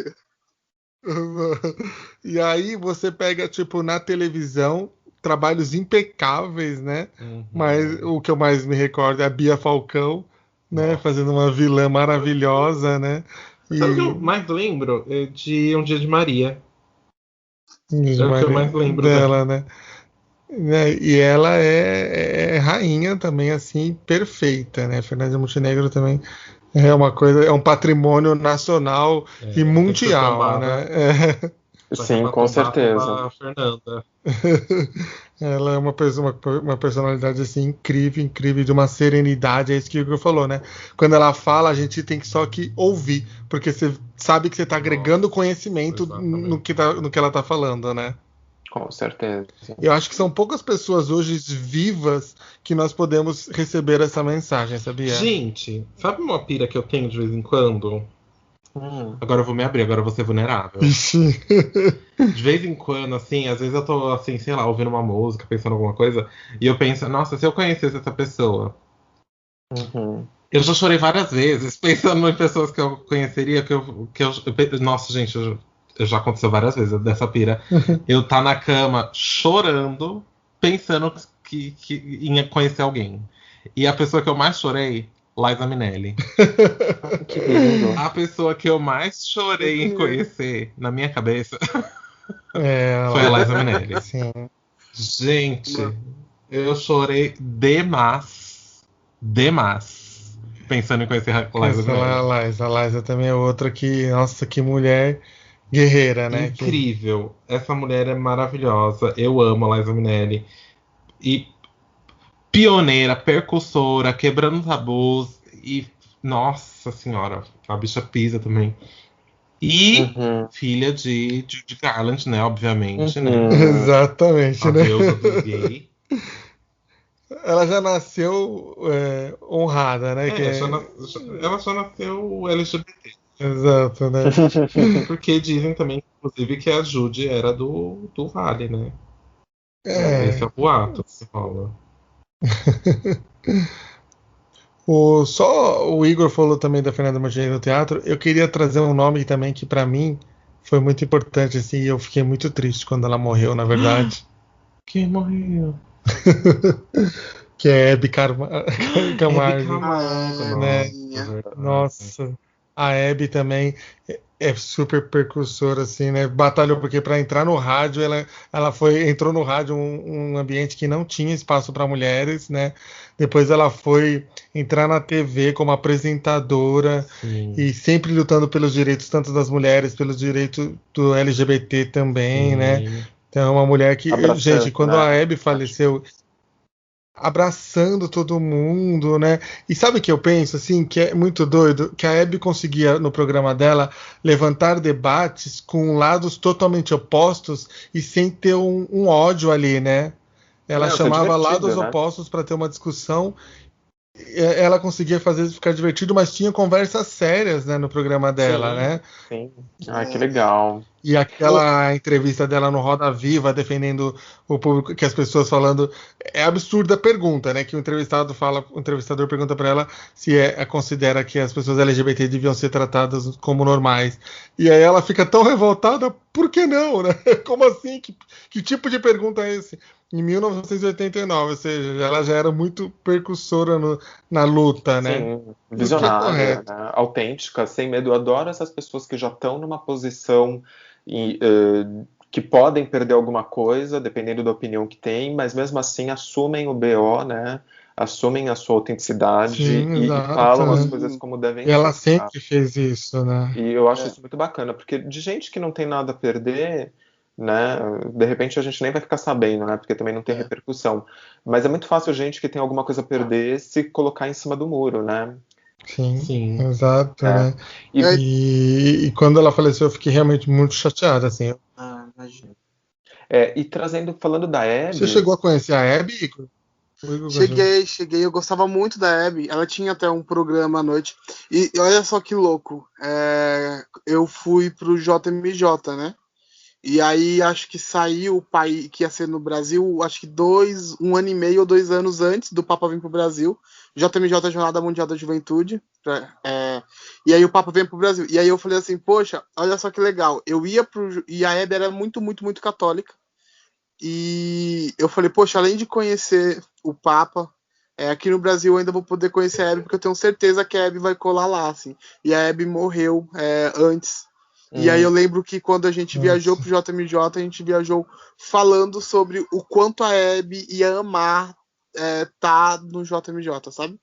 E aí você pega, tipo, na televisão, trabalhos impecáveis, né? Mas o que eu mais me recordo é a Bia Falcão, né? Fazendo uma vilã maravilhosa, né? Sabe o que eu mais lembro? É de Um Dia de Maria. É o que eu mais lembro dela, né? E ela é rainha também, assim, perfeita, né? Fernanda Montenegro também é uma coisa, é um patrimônio nacional e mundial, né? Sim, com certeza. A Fernanda. Ela é uma personalidade assim incrível, de uma serenidade, é isso que o Igor falou, né? Quando ela fala, a gente tem que só que ouvir, porque você sabe que você está agregando conhecimento no que ela está falando, né? Com certeza. Eu acho que são poucas pessoas hoje vivas que nós podemos receber essa mensagem, sabia? Gente, sabe uma pira que eu tenho de vez em quando? Agora eu vou me abrir, agora eu vou ser vulnerável. De vez em quando, assim, às vezes eu tô, assim, sei lá, ouvindo uma música, pensando em alguma coisa, e eu penso, nossa, se eu conhecesse essa pessoa. Eu já chorei várias vezes, pensando em pessoas que eu conheceria, nossa, gente, já aconteceu várias vezes dessa pira. Eu tá na cama chorando, pensando que ia conhecer alguém. E a pessoa que eu mais chorei, Liza Minnelli. Que lindo. A pessoa que eu mais chorei em conhecer, na minha cabeça, foi a Liza Minnelli. Sim. Gente, eu chorei demais, pensando em conhecer a Liza Minnelli. A Liza também é outra que, nossa, que mulher guerreira, né? Incrível. Essa mulher é maravilhosa. Eu amo a Liza Minnelli. E pioneira, percussora, quebrando tabus. E, nossa senhora, a bicha pisa também. E filha de Judy Garland, né? Obviamente, né? Exatamente, a né? deusa do gay. Ela já nasceu honrada, né? Ela já nasceu LGBT. Exato, né? Porque dizem também, inclusive, que a Judy era do Vale, né? Esse é o boato que rola. Só o Igor falou também da Fernanda Montenegro no teatro. Eu queria trazer um nome também que para mim foi muito importante, assim, e eu fiquei muito triste quando ela morreu, na verdade. Quem morreu? Que é Hebe Camargo. Né? Nossa, a Hebe também é super percussora, assim, né? Batalhou porque para entrar no rádio, ela entrou no rádio um ambiente que não tinha espaço para mulheres, né? Depois ela foi entrar na TV como apresentadora. Sim. E sempre lutando pelos direitos tanto das mulheres, pelos direitos do LGBT também, sim, né? Então é uma mulher que, gente, quando a Hebe faleceu, abraçando todo mundo, né? E sabe o que eu penso, assim, que é muito doido? Que a Hebe conseguia, no programa dela, levantar debates com lados totalmente opostos e sem ter um ódio ali, né? Ela chamava lados opostos para ter uma discussão. Ela conseguia fazer isso ficar divertido, mas tinha conversas sérias, né, no programa dela, né? Sim. Ah, que legal. E aquela entrevista dela no Roda Viva, defendendo o público, que as pessoas falando, é absurda a pergunta, né? Que o entrevistador pergunta para ela se considera que as pessoas LGBT deviam ser tratadas como normais. E aí ela fica tão revoltada, por que não, né? Como assim? Que tipo de pergunta é esse? Em 1989, ou seja, ela já era muito percussora na luta, né? Sim, visionária, né? Autêntica, sem medo. Eu adoro essas pessoas que já estão numa posição que podem perder alguma coisa, dependendo da opinião que tem, mas mesmo assim assumem o BO, né? Assumem a sua autenticidade Sim, e exato, falam as né? coisas como devem E ela ser. sempre fez isso, né? E eu acho É. isso muito bacana, porque de gente que não tem nada a perder, né? De repente a gente nem vai ficar sabendo, né? Porque também não tem repercussão. Mas é muito fácil gente que tem alguma coisa a perder se colocar em cima do muro, né? Sim, Sim. exato, É. né? E, E quando ela faleceu, eu fiquei realmente muito chateado, assim. Imagina. e trazendo, falando da Você Abby, chegou a conhecer a Abby, Igor? O Igor conheceu? Cheguei, eu gostava muito da Abby, ela tinha até um programa à noite, e olha só que louco, eu fui pro JMJ, né, e aí acho que saiu o país que ia ser no Brasil, acho que 1 ano e meio ou 2 anos antes do Papa vir pro Brasil, JMJ, Jornada Mundial da Juventude, e aí o Papa vem pro Brasil, e aí eu falei assim, poxa, olha só que legal, e a Abby era muito, muito, muito católica, e eu falei, poxa, além de conhecer o Papa, aqui no Brasil eu ainda vou poder conhecer a Hebe, porque eu tenho certeza que a Hebe vai colar lá, assim. E a Hebe morreu antes. E aí eu lembro que quando a gente viajou pro JMJ, a gente viajou falando sobre o quanto a Hebe ia amar tá no JMJ, sabe?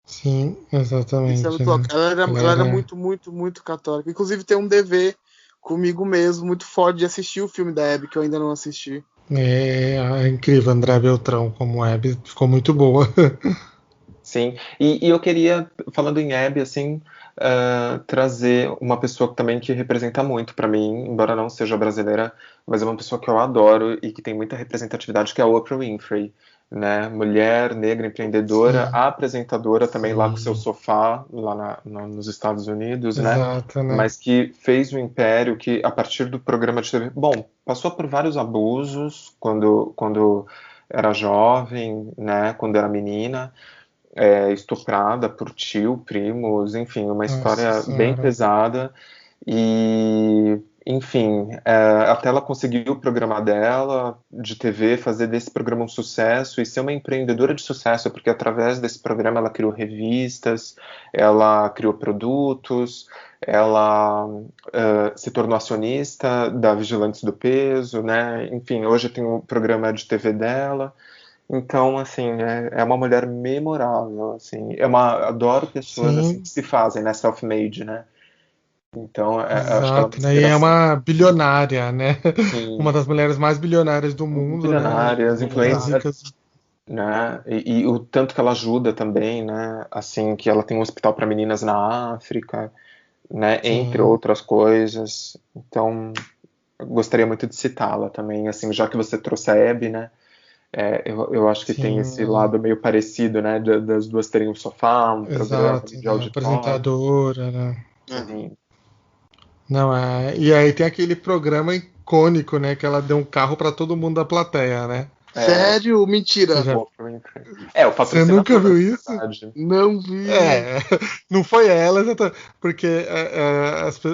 Sim, Isso é exatamente, muito louco. né? Ela era muito, muito, muito católica. Inclusive tem um DV comigo mesmo, muito forte de assistir o filme da Hebe, que eu ainda não assisti. É incrível, André Beltrão como Abby, ficou muito boa. sim. E eu queria, falando em Abby, assim, trazer uma pessoa também que representa muito para mim, embora não seja brasileira, mas é uma pessoa que eu adoro e que tem muita representatividade, que é a Oprah Winfrey, né? Mulher, negra, empreendedora, Sim, apresentadora também lá com seu sim, sofá, lá nos Estados Unidos, né? exato, né? Mas que fez um império que, a partir do programa de TV, bom, passou por vários abusos quando era jovem, né? Quando era menina, estuprada por tio, primos, enfim, uma Nossa história bem senhora. pesada. E, enfim, até ela conseguir o programa dela de TV, fazer desse programa um sucesso e ser uma empreendedora de sucesso, porque através desse programa ela criou revistas, ela criou produtos, ela se tornou acionista da Vigilantes do Peso, né? Enfim, hoje tem o programa de TV dela. Então, assim, é uma mulher memorável, assim. Adoro pessoas assim que Sim, se fazem, né, self-made, né? Então, acho que ela é uma exato, né? E é inspiração. uma bilionária, né? Uma Sim, das mulheres mais bilionárias do mundo, né? bilionárias, Mais influentes, ricas. né? E o tanto que ela ajuda também, né? Assim, que ela tem um hospital para meninas na África, né? Entre Sim, outras coisas. Então, eu gostaria muito de citá-la também, assim, já que você trouxe a Abby, né? Eu acho que tem esse sim, lado meio parecido, né? Das duas terem um sofá, um programa exato, de né? auditório. Apresentadora, né? Sim. Não, e aí tem aquele programa icônico, né? Que ela deu um carro para todo mundo da plateia, né? É, Sério? Você Mentira. já, Oprah Winfrey. O você nunca patrocinador, na viu isso? verdade. Não vi. É, não foi ela, porque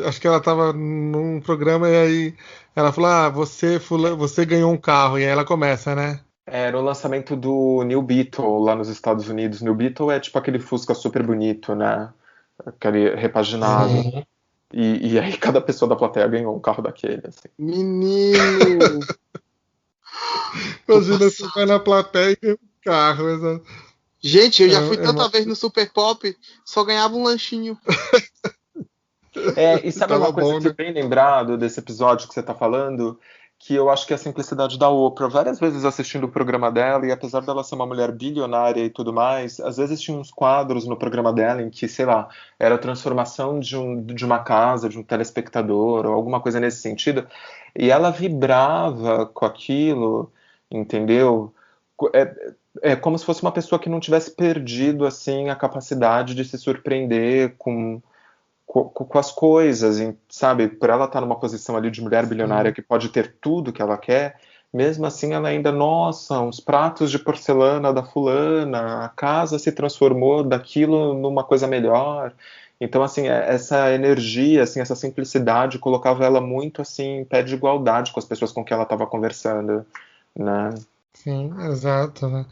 acho que ela estava num programa e aí ela falou: Ah, você ganhou um carro. E aí ela começa, né? Era o lançamento do New Beetle lá nos Estados Unidos. New Beetle é tipo aquele Fusca super bonito, né? Aquele repaginado. Sim. E aí cada pessoa da plateia ganhou um carro daquele, assim. Menino. Tô Imagina, você vai passado. na plateia e ganha um carro. Gente, eu já fui É tanta vez no Super Pop, só ganhava um lanchinho. E sabe uma tava coisa bom, que né? bem lembrado desse episódio que você está falando? Que eu acho que é a simplicidade da Oprah. Várias vezes assistindo o programa dela, e apesar dela ser uma mulher bilionária e tudo mais, às vezes tinha uns quadros no programa dela em que, sei lá, era a transformação de uma casa, de um telespectador, ou alguma coisa nesse sentido, e ela vibrava com aquilo, entendeu? É como se fosse uma pessoa que não tivesse perdido, assim, a capacidade de se surpreender com as coisas, sabe? Por ela estar numa posição ali de mulher bilionária Sim, que pode ter tudo que ela quer, mesmo assim ela ainda, nossa, uns pratos de porcelana da fulana, a casa se transformou daquilo numa coisa melhor. Então, assim, essa energia, assim, essa simplicidade colocava ela muito, assim, em pé de igualdade com as pessoas com quem ela estava conversando, né? sim, exato, né?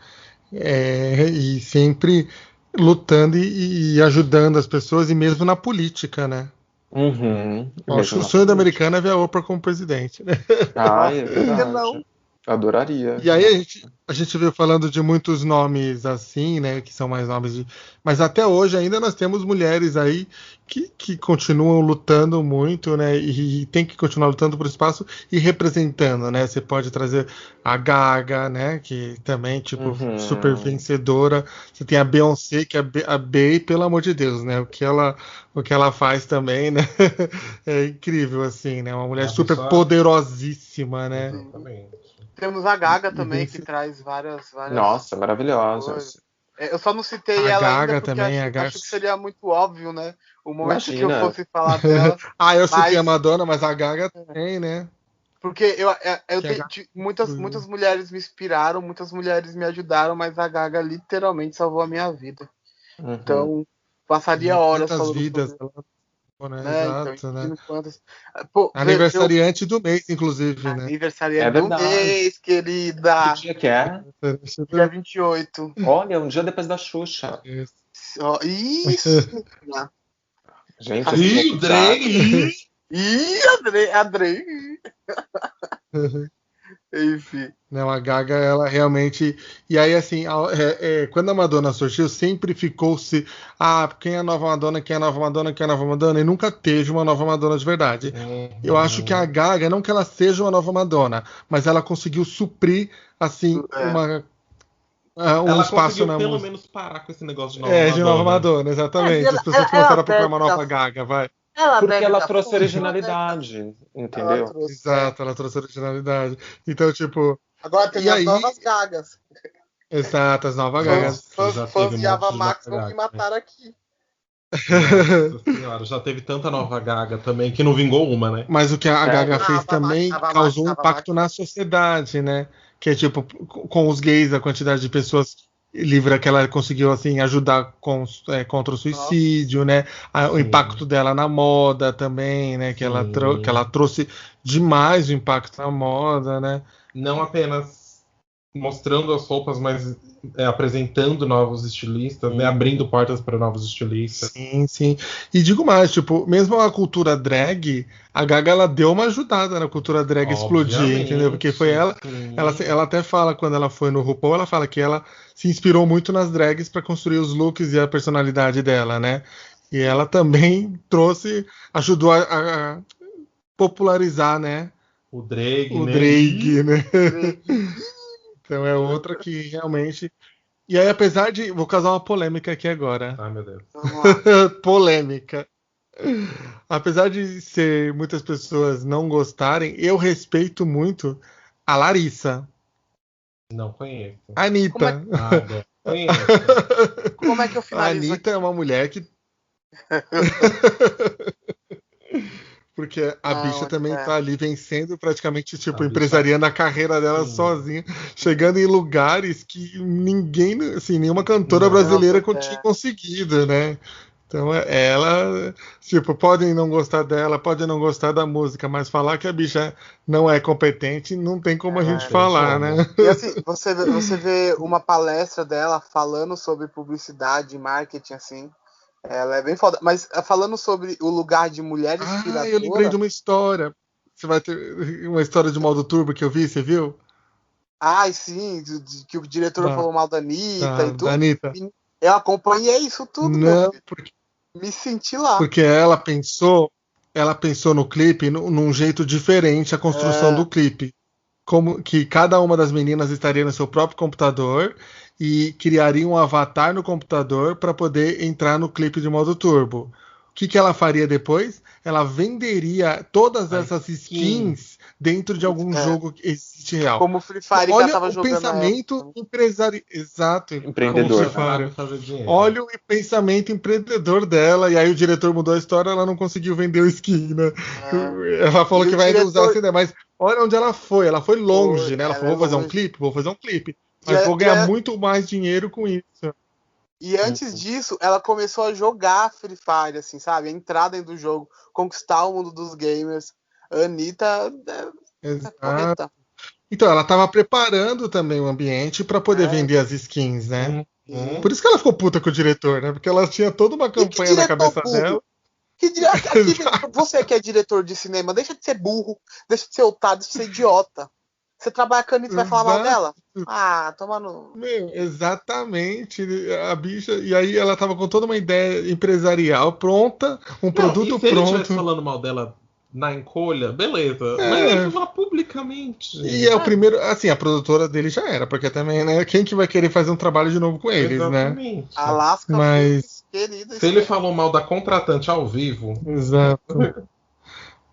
E sempre lutando e ajudando as pessoas, e mesmo na política, né? Uhum. Eu acho que o sonho da americana é ver a Oprah como presidente, né? Ai, é Por que verdade. não? Adoraria. E aí a gente veio falando de muitos nomes assim, né? Que são mais nomes de. Mas até hoje ainda nós temos mulheres aí que continuam lutando muito, né? E tem que continuar lutando por espaço e representando, né? Você pode trazer a Gaga, né? Que também, tipo, super vencedora. Você tem a Beyoncé, que a Bey, pelo amor de Deus, né? O que ela faz também, né? É incrível, assim, né? Uma mulher super poderosíssima, né? Exatamente. Temos a Gaga E também, vence- que traz várias Nossa, maravilhosa. coisas. Eu só não citei A ela Gaga ainda porque também, a Gaga. acho que seria muito óbvio, né? O momento que eu Imagina. fosse falar dela. Ah, eu citei a Mas, Madonna, mas a Gaga também, né? porque eu Que a Gaga muitas mulheres me inspiraram, muitas mulheres me ajudaram, mas a Gaga literalmente salvou a minha vida. Uhum. Então, passaria horas quantas falando vidas sobre, ela salvou, né? né? Então, Exato, né? imagino quantas. Pô, Aniversariante do mês, inclusive, né? aniversariante É do verdade. mês, querida. Que dia que é? Dia 28. Olha, um dia depois da Xuxa. Isso! Gente, Ih, Drake! Ih, Andrei! Enfim. Não, a Gaga, ela realmente. E aí, assim, quando a Madonna surgiu, sempre ficou-se. Ah, quem é a nova Madonna, quem é a nova Madonna, quem é a nova Madonna, e nunca teve uma nova Madonna de verdade. Eu acho que a Gaga, não que ela seja uma nova Madonna, mas ela conseguiu suprir, assim, um Ela espaço conseguiu na pelo música. menos parar com esse negócio de nova De nova Madonna. Madonna, exatamente. As pessoas Ela começaram a procurar bebe uma da nova Gaga, vai. Porque ela da trouxe fonte, originalidade, ela entendeu? trouxe. Exato, ela trouxe originalidade. Então, tipo. Agora tem E as aí. novas Gagas. Exato, as novas Gagas. Nossa, já Fãs teve um de monte Ava de Max nova vão me Gaga. matar aqui. Nossa senhora, já teve tanta nova Gaga também que não vingou uma, né? Mas o que a Gaga fez Ava Max, também causou um impacto na sociedade, né? Que é tipo, com os gays, a quantidade de pessoas livre que ela conseguiu assim ajudar contra o suicídio, né? O impacto dela na moda também, né? Que ela trouxe demais o impacto na moda, né? Não apenas mostrando as roupas, mas apresentando novos estilistas, né? Abrindo portas para novos estilistas. Sim, sim. E digo mais, tipo, mesmo a cultura drag, a Gaga ela deu uma ajudada na cultura drag explodir, entendeu? Porque foi ela até fala quando ela foi no RuPaul, ela fala que ela se inspirou muito nas drags para construir os looks e a personalidade dela, né? E ela também ajudou a popularizar, né? O drag, O né? drag, né? Então é outra que realmente. E aí, apesar de. Vou causar uma polêmica aqui agora. Ai, meu Deus. Vamos lá. Polêmica. Apesar de ser muitas pessoas não gostarem, eu respeito muito a Larissa. Não conheço. A Anitta. Nada. Conheço. Como é que eu A finalizo Anitta aqui? é uma mulher que. Porque a bicha também tá ali vencendo, praticamente, tipo, A bicha- empresariando a carreira dela Sim. sozinha, chegando em lugares que ninguém, assim, nenhuma cantora brasileira tinha conseguido, né? Então ela, tipo, podem não gostar dela, podem não gostar da música, mas falar que a bicha não é competente, não tem como a gente falar, como. né? E assim, você vê uma palestra dela falando sobre publicidade e marketing, assim. Ela é bem foda. Mas falando sobre o lugar de mulher inspiradora. Eu lembrei de uma história. Você vai ter uma história de modo turbo que eu vi, você viu? Ai, sim, que o diretor falou mal da Anitta e tudo. Da Anitta. Eu acompanhei isso tudo, não, meu filho. Me senti lá. Porque ela pensou no clipe num jeito diferente a construção do clipe. Como que cada uma das meninas estaria no seu próprio computador e criaria um avatar no computador para poder entrar no clipe de modo turbo. O que ela faria depois? Ela venderia todas essas skins dentro de algum jogo que existe real. Como o Free Fire que ela tava jogando. Olha o pensamento empresarial. Exato. Empreendedor. Olha o pensamento empreendedor dela. E aí o diretor mudou a história, ela não conseguiu vender o skin, né? Ela falou que vai usar essa ideia, mas olha onde ela foi. Ela foi longe, né? Ela falou, vou fazer um clipe. Mas vou ganhar muito mais dinheiro com isso. E antes disso, ela começou a jogar Free Fire, assim, sabe? A entrar dentro do jogo, conquistar o mundo dos gamers. A Anitta Exato. Então, ela estava preparando também o ambiente para poder vender as skins, né? Por isso que ela ficou puta com o diretor, né? Porque ela tinha toda uma campanha na cabeça dela. Você que é diretor de cinema, deixa de ser burro, deixa de ser otário, deixa de ser idiota. Você trabalha com a Anitta e vai falar mal dela? Ah, toma no... Meu, exatamente. A bicha. E aí ela tava com toda uma ideia empresarial pronta, um produto e se ele pronto. estivesse falando mal dela na encolha, beleza. É. Mas ele vai falar publicamente. E é o primeiro. Assim, a produtora dele já era, porque também, né? Quem que vai querer fazer um trabalho de novo com eles, Exatamente. né? Alaska Mas. querida. Se ele falou mal da contratante ao vivo. Exato.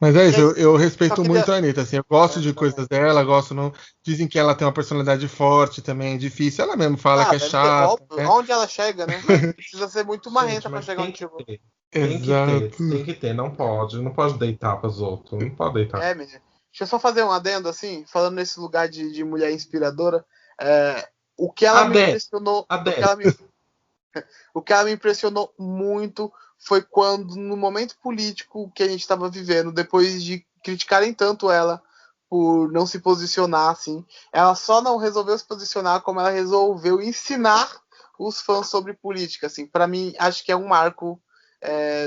Mas é isso, eu respeito muito a Anitta, assim, eu gosto de coisas dela, gosto não. Dizem que ela tem uma personalidade forte também, difícil. Ela mesmo fala que é chata. Né? Onde ela chega, né? Precisa ser muito marrenta pra chegar onde chegou. Tem que ter, não pode deitar pros outros, não pode deitar. Menina. Deixa eu só fazer um adendo, assim, falando nesse lugar de mulher inspiradora. O que ela me impressionou. O que ela me impressionou muito foi quando, no momento político que a gente estava vivendo, depois de criticarem tanto ela por não se posicionar, assim, ela só não resolveu se posicionar, como ela resolveu ensinar os fãs sobre política, assim. Para mim, acho que é um marco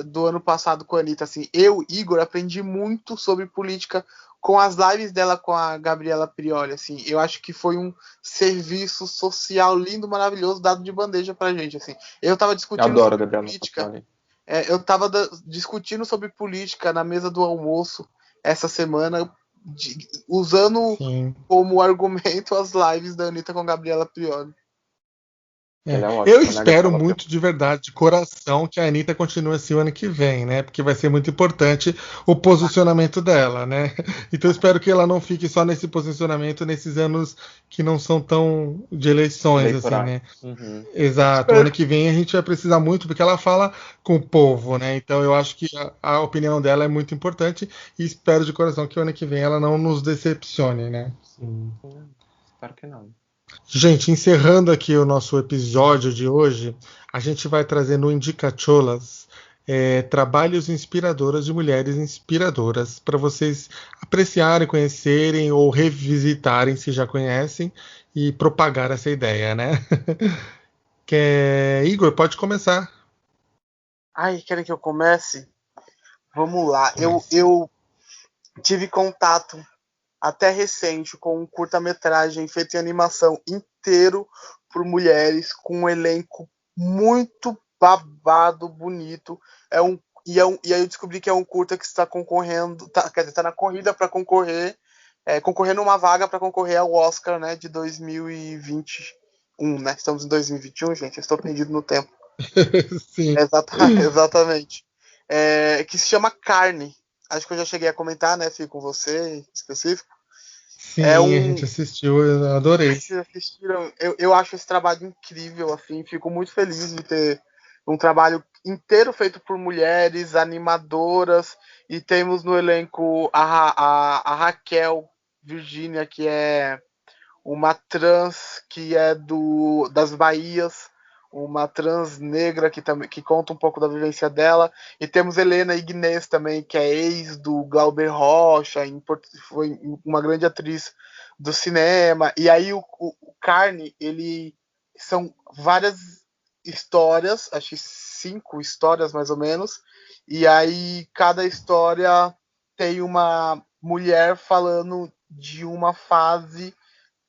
do ano passado com a Anitta, assim. Eu, Igor, aprendi muito sobre política com as lives dela com a Gabriela Prioli, assim. Eu acho que foi um serviço social lindo, maravilhoso, dado de bandeja pra gente, assim. Eu tava discutindo sobre política. Eu tava discutindo sobre política na mesa do almoço essa semana, usando como argumento as lives da Anitta com a Gabriela Prioli. Eu espero muito de verdade, de coração, que a Anitta continue assim o ano que vem, né? Porque vai ser muito importante o posicionamento dela, né? Então eu espero que ela não fique só nesse posicionamento nesses anos que não são tão de eleições, assim, né? Uhum. Exato. O ano que vem a gente vai precisar muito, porque ela fala com o povo, né? Então eu acho que a opinião dela é muito importante e espero de coração que o ano que vem ela não nos decepcione, né? Sim. Espero que não. Gente, encerrando aqui o nosso episódio de hoje, a gente vai trazer no Indicacholas trabalhos inspiradores de mulheres inspiradoras para vocês apreciarem, conhecerem ou revisitarem se já conhecem e propagar essa ideia, né? Igor, pode começar. Querem que eu comece? Vamos lá. Eu tive contato até recente com um curta-metragem feito em animação inteiro por mulheres, com um elenco muito babado, bonito. E aí eu descobri que é um curta que está concorrendo, está na corrida para concorrer, concorrendo uma vaga para concorrer ao Oscar, né, de 2021, né? Estamos em 2021, gente, eu estou perdido no tempo. Sim. Exatamente. Que se chama Carne. Acho que eu já cheguei a comentar, né, Fih, com você em específico. Sim, a gente assistiu, eu adorei. Vocês assistiram? Eu acho esse trabalho incrível, assim, fico muito feliz de ter um trabalho inteiro feito por mulheres, animadoras, e temos no elenco a Raquel Virgínia, que é uma trans que é das Bahias, uma trans negra que conta um pouco da vivência dela, e temos Helena Ignez também, que é ex do Glauber Rocha, foi uma grande atriz do cinema. E aí o Carne, ele são várias histórias, acho que 5 histórias mais ou menos, e aí cada história tem uma mulher falando de uma fase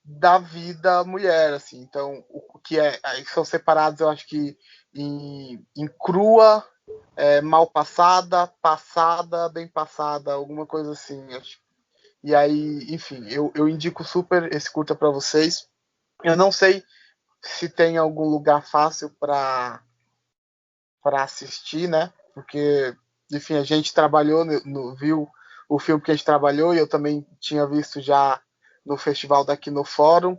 da vida mulher, assim. Então, o que são separados, eu acho que em crua, mal passada, passada, bem passada, alguma coisa assim. Acho. E aí, enfim, eu indico super esse curta para vocês. Eu não sei se tem algum lugar fácil para assistir, né? Porque, enfim, a gente trabalhou, viu o filme que a gente trabalhou, e eu também tinha visto já no festival daqui no Fórum.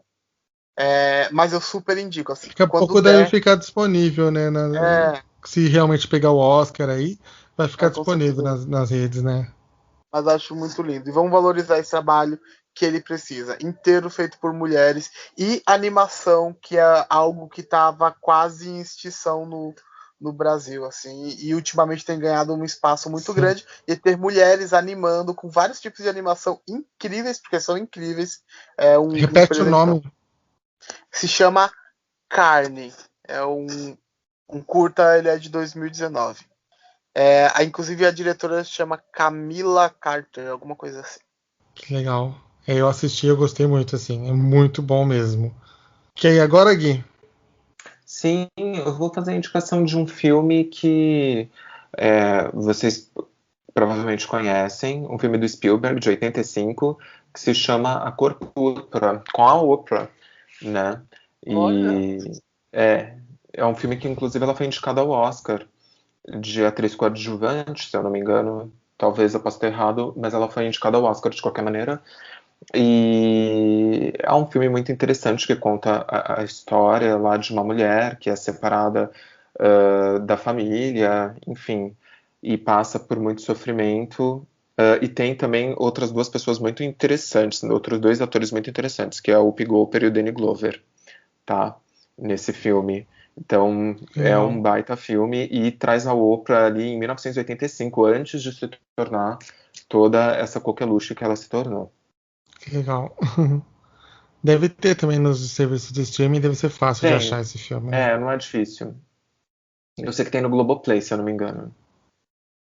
Mas eu super indico. Assim, daqui a pouco deve ficar disponível, né? Se realmente pegar o Oscar aí, vai ficar disponível nas redes, né? Mas acho muito lindo. E vamos valorizar esse trabalho que ele precisa. Inteiro feito por mulheres. E animação, que é algo que estava quase em extinção no Brasil, assim, e ultimamente tem ganhado um espaço muito grande, e ter mulheres animando com vários tipos de animação incríveis, porque são incríveis. Repete o nome. Se chama Carne. É um curta, ele é de 2019. Inclusive a diretora se chama Camila Carter, alguma coisa assim. Que legal. Eu assisti, eu gostei muito, assim. É muito bom mesmo. Ok, agora, Gui. Sim, eu vou fazer a indicação de um filme que vocês provavelmente conhecem, um filme do Spielberg, de 85, que se chama A Cor Púrpura, com a Oprah, né? E é um filme que, inclusive, ela foi indicada ao Oscar de atriz coadjuvante, se eu não me engano. Talvez eu possa ter errado, mas ela foi indicada ao Oscar de qualquer maneira. E é um filme muito interessante que conta a história lá de uma mulher que é separada da família, enfim, e passa por muito sofrimento. E tem também outras duas pessoas muito interessantes, outros dois atores muito interessantes, que é o Whoopi Goldberg e o Danny Glover, tá? Nesse filme. Então, é um baita filme e traz a Oprah ali em 1985, antes de se tornar toda essa coqueluche que ela se tornou. Que legal. Deve ter também nos serviços de streaming, deve ser fácil de achar esse filme. Né? Não é difícil. Eu sei que tem no Globoplay, se eu não me engano.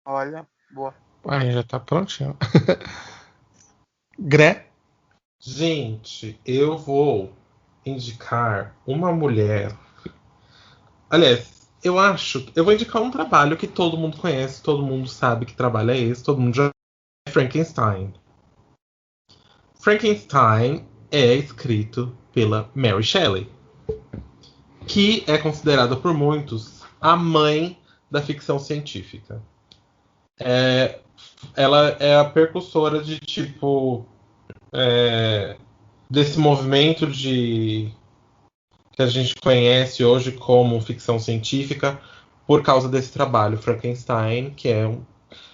Olha, boa. Aí já tá prontinho. Gré? Gente, eu vou indicar uma mulher. Aliás, eu vou indicar um trabalho que todo mundo conhece, todo mundo sabe que trabalho é esse, todo mundo já é Frankenstein. Frankenstein é escrito pela Mary Shelley, que é considerada por muitos a mãe da ficção científica. Ela é a precursora de desse movimento que a gente conhece hoje como ficção científica por causa desse trabalho, Frankenstein, que é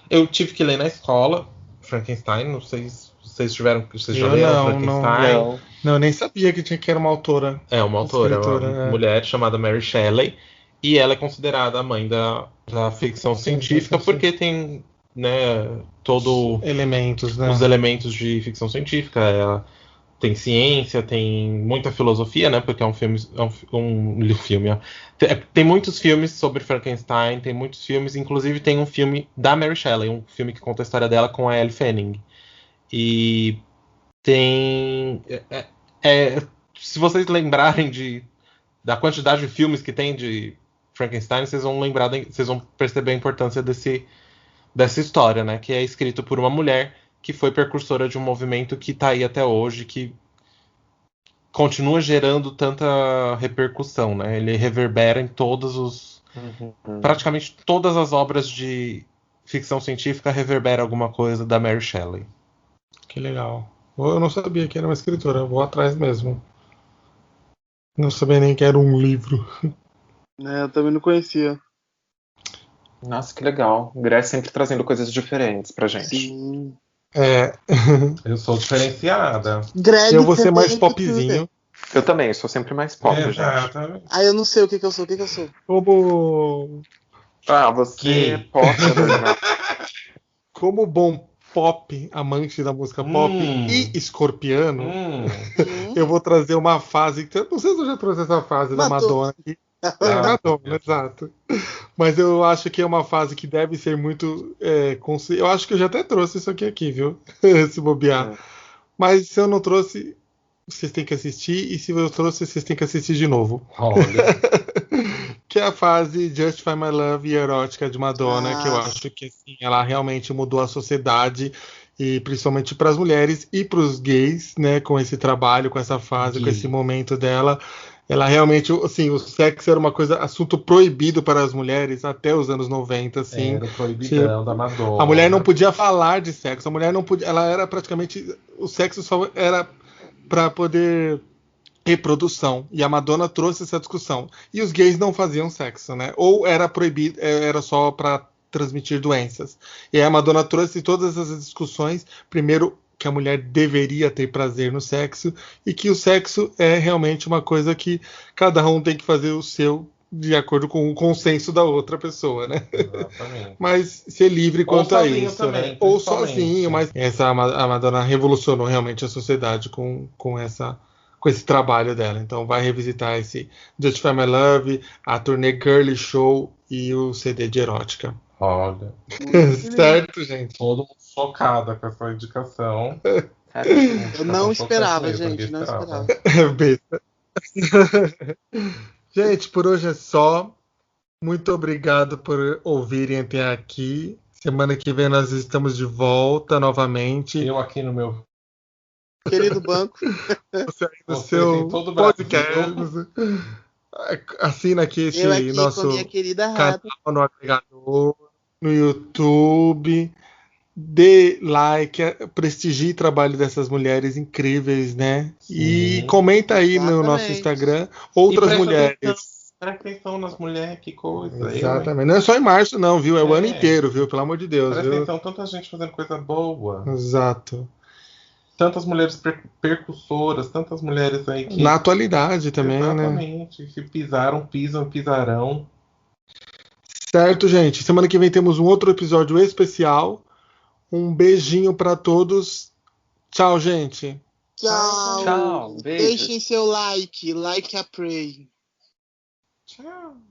eu tive que ler na escola Frankenstein, não sei se vocês já leram Frankenstein. Não, eu nem sabia que era uma autora. É uma autora, uma mulher chamada Mary Shelley, e ela é considerada a mãe da ficção científica porque tem, né, os elementos de ficção científica. Ela tem ciência, tem muita filosofia, né? Porque é um filme, tem muitos filmes sobre Frankenstein, tem muitos filmes, inclusive tem um filme da Mary Shelley, um filme que conta a história dela com a Elle Fanning. E tem se vocês lembrarem da quantidade de filmes que tem de Frankenstein, vocês vão perceber a importância dessa história, né? Que é escrito por uma mulher que foi precursora de um movimento que está aí até hoje, que continua gerando tanta repercussão, né? Ele reverbera em praticamente todas as obras de ficção científica, reverbera alguma coisa da Mary Shelley. Que legal. Eu não sabia que era uma escritora, eu vou atrás mesmo. Não sabia nem que era um livro. Eu também não conhecia. Nossa, que legal. Grécia sempre trazendo coisas diferentes pra gente. Sim. Eu sou diferenciada. Greg, eu vou ser mais popzinho. Eu também, sou sempre mais pop, gente. Eu não sei o que eu sou. Como... você é pop, né? Como bom pop, amante da música pop e escorpiano, eu vou trazer uma fase. Não sei se eu já trouxe essa fase da Madonna aqui. Madonna, exato. Mas eu acho que é uma fase que deve ser muito. Eu acho que eu já até trouxe isso aqui, viu? Se bobear. Mas se eu não trouxe, vocês têm que assistir. E se eu trouxe, vocês têm que assistir de novo. Olha. Que é a fase Justify My Love e erótica de Madonna, que eu acho que assim, ela realmente mudou a sociedade, e principalmente para as mulheres e para os gays, né, com esse trabalho, com essa fase, com esse momento dela. Ela realmente, assim, o sexo era assunto proibido para as mulheres até os anos 90, assim. Era proibidão da Madonna. A mulher não podia falar de sexo, a mulher não podia, ela era praticamente, o sexo só era para poder reprodução, e a Madonna trouxe essa discussão. E os gays não faziam sexo, né? Ou era proibido, era só para transmitir doenças. E aí a Madonna trouxe todas essas discussões, primeiro que a mulher deveria ter prazer no sexo, e que o sexo é realmente uma coisa que cada um tem que fazer o seu de acordo com o consenso da outra pessoa, né? Exatamente. Mas ser livre quanto a isso, também, né? Ou sozinho, mas a Madonna revolucionou realmente a sociedade com esse trabalho dela. Então vai revisitar esse Justify My Love, a turnê Girly Show e o CD de erótica. Olha, Certo, gente? todo mundo chocada com essa indicação. Eu não esperava, Mesmo, gente, não esperava. Besta. Gente, por hoje é só. Muito obrigado por ouvirem até aqui. Semana que vem nós estamos de volta novamente. Eu aqui no meu Querido banco. Você aí no Vocês seu em todo o podcast. Brasil. Assina aqui Eu este aqui com a nosso minha querida canal rata. no agregador, no YouTube. Dê like, prestigie o trabalho dessas mulheres incríveis, né? E Sim. comenta aí no nosso Exatamente. Instagram outras presta mulheres. Presta atenção nas mulheres, que coisa. Exatamente. Não é só em março, não, viu? É o ano É. inteiro, viu? Pelo amor de Deus, Presta viu? atenção, tanta gente fazendo coisa boa. Exato. Tantas mulheres percussoras, tantas mulheres aí que. Na atualidade também, né? Exatamente. Se pisaram, pisam, pisarão. Certo, gente. Semana que vem temos um outro episódio especial. Um beijinho pra todos. Tchau, gente. Tchau. Tchau, beijo. Deixem seu like. Like a pray. Tchau.